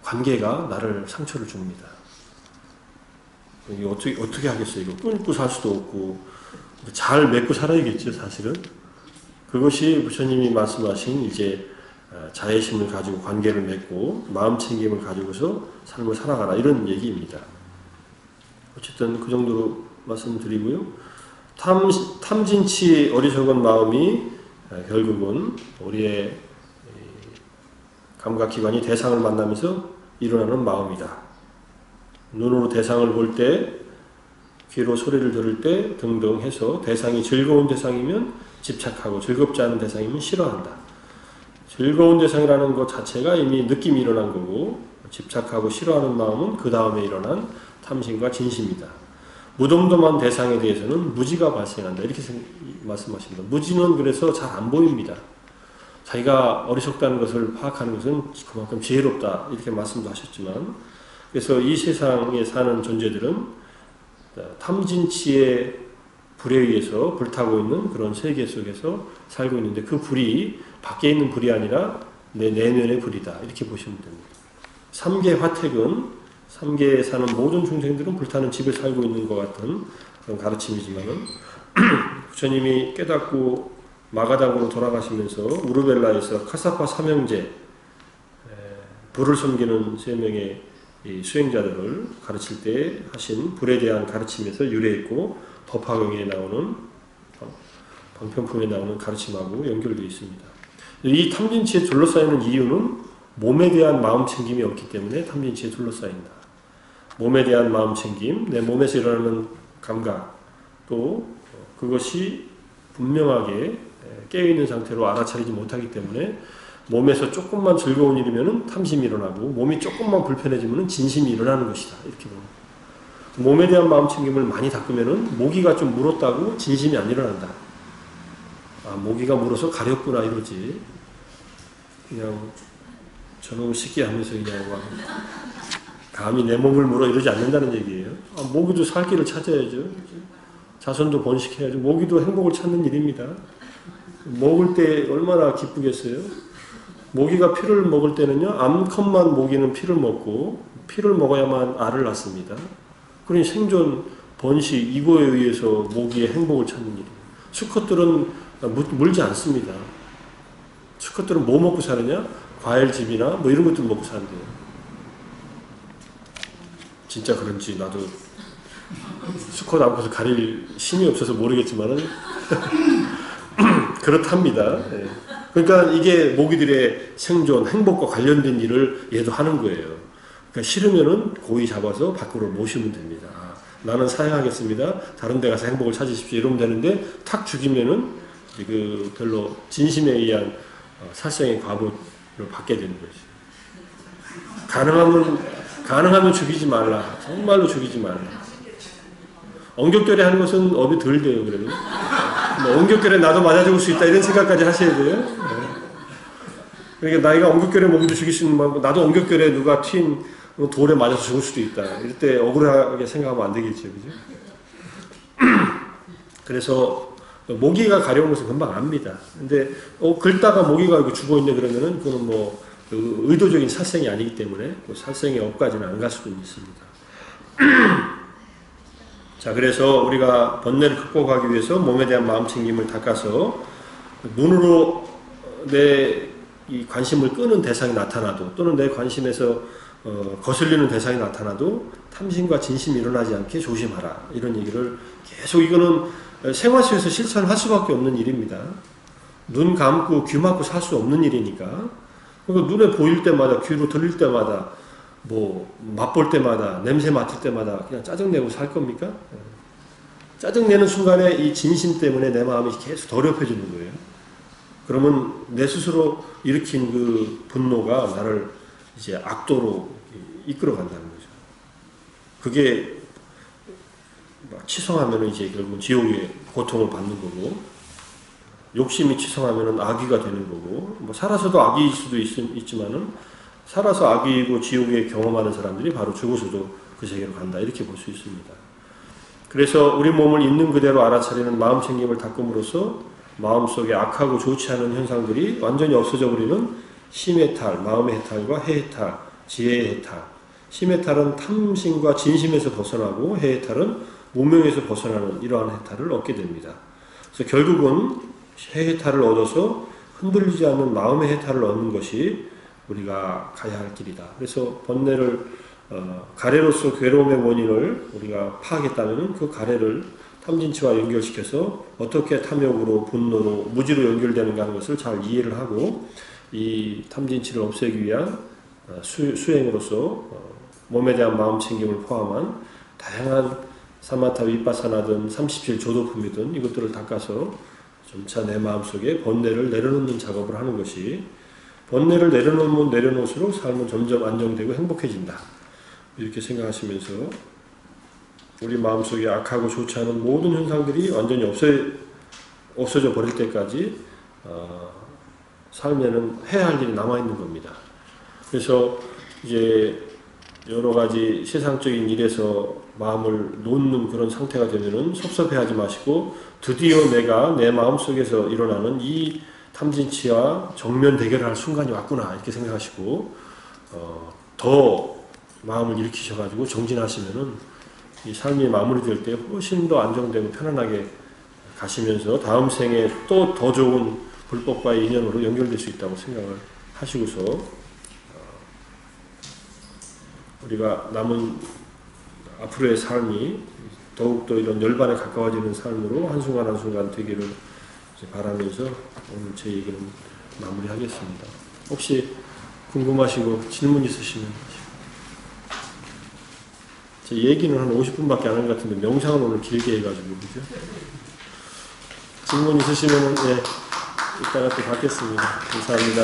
Speaker 1: 관계가 나를 상처를 줍니다. 이게 어떻게 하겠어요? 이거 끊고 살 수도 없고 잘 맺고 살아야겠죠, 사실은. 그것이 부처님이 말씀하신 이제 자애심을 가지고 관계를 맺고 마음 챙김을 가지고서 삶을 살아가라 이런 얘기입니다. 어쨌든 그 정도로 말씀드리고요. 탐진치 어리석은 마음이 결국은 우리의 감각기관이 대상을 만나면서 일어나는 마음이다. 눈으로 대상을 볼 때, 귀로 소리를 들을 때 등등 해서 대상이 즐거운 대상이면 집착하고 즐겁지 않은 대상이면 싫어한다. 즐거운 대상이라는 것 자체가 이미 느낌이 일어난 거고 집착하고 싫어하는 마음은 그 다음에 일어난 탐심과 진심이다. 무덤덤한 대상에 대해서는 무지가 발생한다. 이렇게 말씀하십니다. 무지는 그래서 잘 안 보입니다. 자기가 어리석다는 것을 파악하는 것은 그만큼 지혜롭다. 이렇게 말씀도 하셨지만, 그래서 이 세상에 사는 존재들은 탐진치의 불에 의해서 불타고 있는 그런 세계 속에서 살고 있는데, 그 불이 밖에 있는 불이 아니라 내 내면의 불이다. 이렇게 보시면 됩니다. 삼계 화택은 삼계에 사는 모든 중생들은 불타는 집에 살고 있는 것 같은 그런 가르침이지만은 부처님이 깨닫고 마가당으로 돌아가시면서 우르벨라에서 카사파 삼형제, 불을 섬기는 세 명의 수행자들을 가르칠 때 하신 불에 대한 가르침에서 유래했고 법화경에 나오는 방편품에 나오는 가르침하고 연결되어 있습니다. 이 탐진치에 둘러싸이는 이유는 몸에 대한 마음 챙김이 없기 때문에 탐진치에 둘러싸인다. 몸에 대한 마음 챙김, 내 몸에서 일어나는 감각, 또 그것이 분명하게 깨어있는 상태로 알아차리지 못하기 때문에 몸에서 조금만 즐거운 일이면 탐심이 일어나고 몸이 조금만 불편해지면 진심이 일어나는 것이다. 이렇게 봅니다. 몸에 대한 마음 챙김을 많이 닦으면 모기가 좀 물었다고 진심이 안 일어난다. 아, 모기가 물어서 가렵구나 이러지. 그냥 저놈 시기 하면서 그냥 막 감히 내 몸을 물어 이러지 않는다는 얘기예요. 아, 모기도 살 길을 찾아야죠. 자손도 번식해야죠. 모기도 행복을 찾는 일입니다. 먹을 때 얼마나 기쁘겠어요. 모기가 피를 먹을 때는요, 암컷만 모기는 피를 먹고 피를 먹어야만 알을 낳습니다. 그러니 생존, 번식, 이거에 의해서 모기의 행복을 찾는 일이에요. 수컷들은 물지 않습니다. 수컷들은 뭐 먹고 사느냐? 과일즙이나 뭐 이런 것들 먹고 산대요. 진짜 그런지 나도 수컷 암컷을 가릴 힘이 없어서 모르겠지만은 그렇답니다. 예. 그러니까 이게 모기들의 생존, 행복과 관련된 일을 얘도 하는 거예요. 그러니까 싫으면은 고이 잡아서 밖으로 모시면 됩니다. 아, 나는 사양하겠습니다. 다른 데 가서 행복을 찾으십시오. 이러면 되는데 탁 죽이면은 그 별로 진심에 의한 살생의 과보를 받게 되는 거죠. 가능하면 죽이지 말라. 정말로 죽이지 말라. 엉격결에 하는 것은 업이 덜 돼요. 그래도 뭐 엉격결에 나도 맞아 죽을 수 있다 이런 생각까지 하셔야 돼요. 네. 그러니까 나이가 엉격결에 모기도 죽일 수 있는 방법, 나도 엉격결에 누가 튄 돌에 맞아서 죽을 수도 있다. 이럴 때 억울하게 생각하면 안 되겠죠. 그죠? 그래서 모기가 가려운 것은 금방 압니다. 근데 긁다가 모기가 죽어있네 그러면은 그거는 뭐 의도적인 살생이 아니기 때문에 살생의 업까지는 안 갈 수도 있습니다. 자, 그래서 우리가 번뇌를 극복하기 위해서 몸에 대한 마음 챙김을 닦아서 눈으로 내 이 관심을 끄는 대상이 나타나도 또는 내 관심에서 거슬리는 대상이 나타나도 탐심과 진심이 일어나지 않게 조심하라. 이런 얘기를 계속 이거는 생활 속에서 실천할 수밖에 없는 일입니다. 눈 감고 귀 막고 살 수 없는 일이니까. 그러니까 눈에 보일 때마다 귀로 들릴 때마다 뭐 맛볼 때마다 냄새 맡을 때마다 그냥 짜증내고 살 겁니까? 짜증내는 순간에 이 진심 때문에 내 마음이 계속 더럽혀지는 거예요. 그러면 내 스스로 일으킨 그 분노가 나를 이제 악도로 이끌어 간다는 거죠. 그게 치성하면 이제 결국은 지옥의 고통을 받는 거고, 욕심이 치성하면 악귀가 되는 거고, 뭐 살아서도 악귀일 수도 있지만은 살아서 악귀이고 지옥에 경험하는 사람들이 바로 죽어서도 그 세계로 간다. 이렇게 볼 수 있습니다. 그래서 우리 몸을 있는 그대로 알아차리는 마음 챙김을 닦음으로써 마음속에 악하고 좋지 않은 현상들이 완전히 없어져 버리는 심해탈, 마음의 해탈과 해해탈, 지혜의 해탈. 심해탈은 탐심과 진심에서 벗어나고 해해탈은 무명에서 벗어나는 이러한 해탈을 얻게 됩니다. 그래서 결국은 해해탈을 얻어서 흔들리지 않는 마음의 해탈을 얻는 것이 우리가 가야 할 길이다. 그래서 번뇌를 가래로서 괴로움의 원인을 우리가 파악했다면 그 가래를 탐진치와 연결시켜서 어떻게 탐욕으로, 분노로, 무지로 연결되는가 하는 것을 잘 이해를 하고 이 탐진치를 없애기 위한 수행으로서 몸에 대한 마음 챙김을 포함한 다양한 사마타 위파사나든 37조도품이든 이것들을 닦아서 점차 내 마음속에 번뇌를 내려놓는 작업을 하는 것이, 번뇌를 내려놓으면 내려놓을수록 삶은 점점 안정되고 행복해진다, 이렇게 생각하시면서 우리 마음속에 악하고 좋지 않은 모든 현상들이 완전히 없어져 버릴 때까지 삶에는 해야 할 일이 남아있는 겁니다. 그래서 이제 여러 가지 세상적인 일에서 마음을 놓는 그런 상태가 되면은 섭섭해하지 마시고, 드디어 내가 내 마음속에서 일어나는 이 탐진치와 정면 대결할 순간이 왔구나, 이렇게 생각하시고 더 마음을 일으키셔가지고 정진하시면은 이 삶이 마무리될 때 훨씬 더 안정되고 편안하게 가시면서 다음 생에 또 더 좋은 불법과의 인연으로 연결될 수 있다고 생각을 하시고서 우리가 남은 앞으로의 삶이 더욱더 이런 열반에 가까워지는 삶으로 한순간 한순간 되기를 바라면서 오늘 제 얘기는 마무리하겠습니다. 혹시 궁금하시고 질문 있으시면, 제 얘기는 한 50분밖에 안 한 것 같은데 명상은 오늘 길게 해가지고, 그죠? 질문 있으시면 예, 이따가 또 받겠습니다. 감사합니다.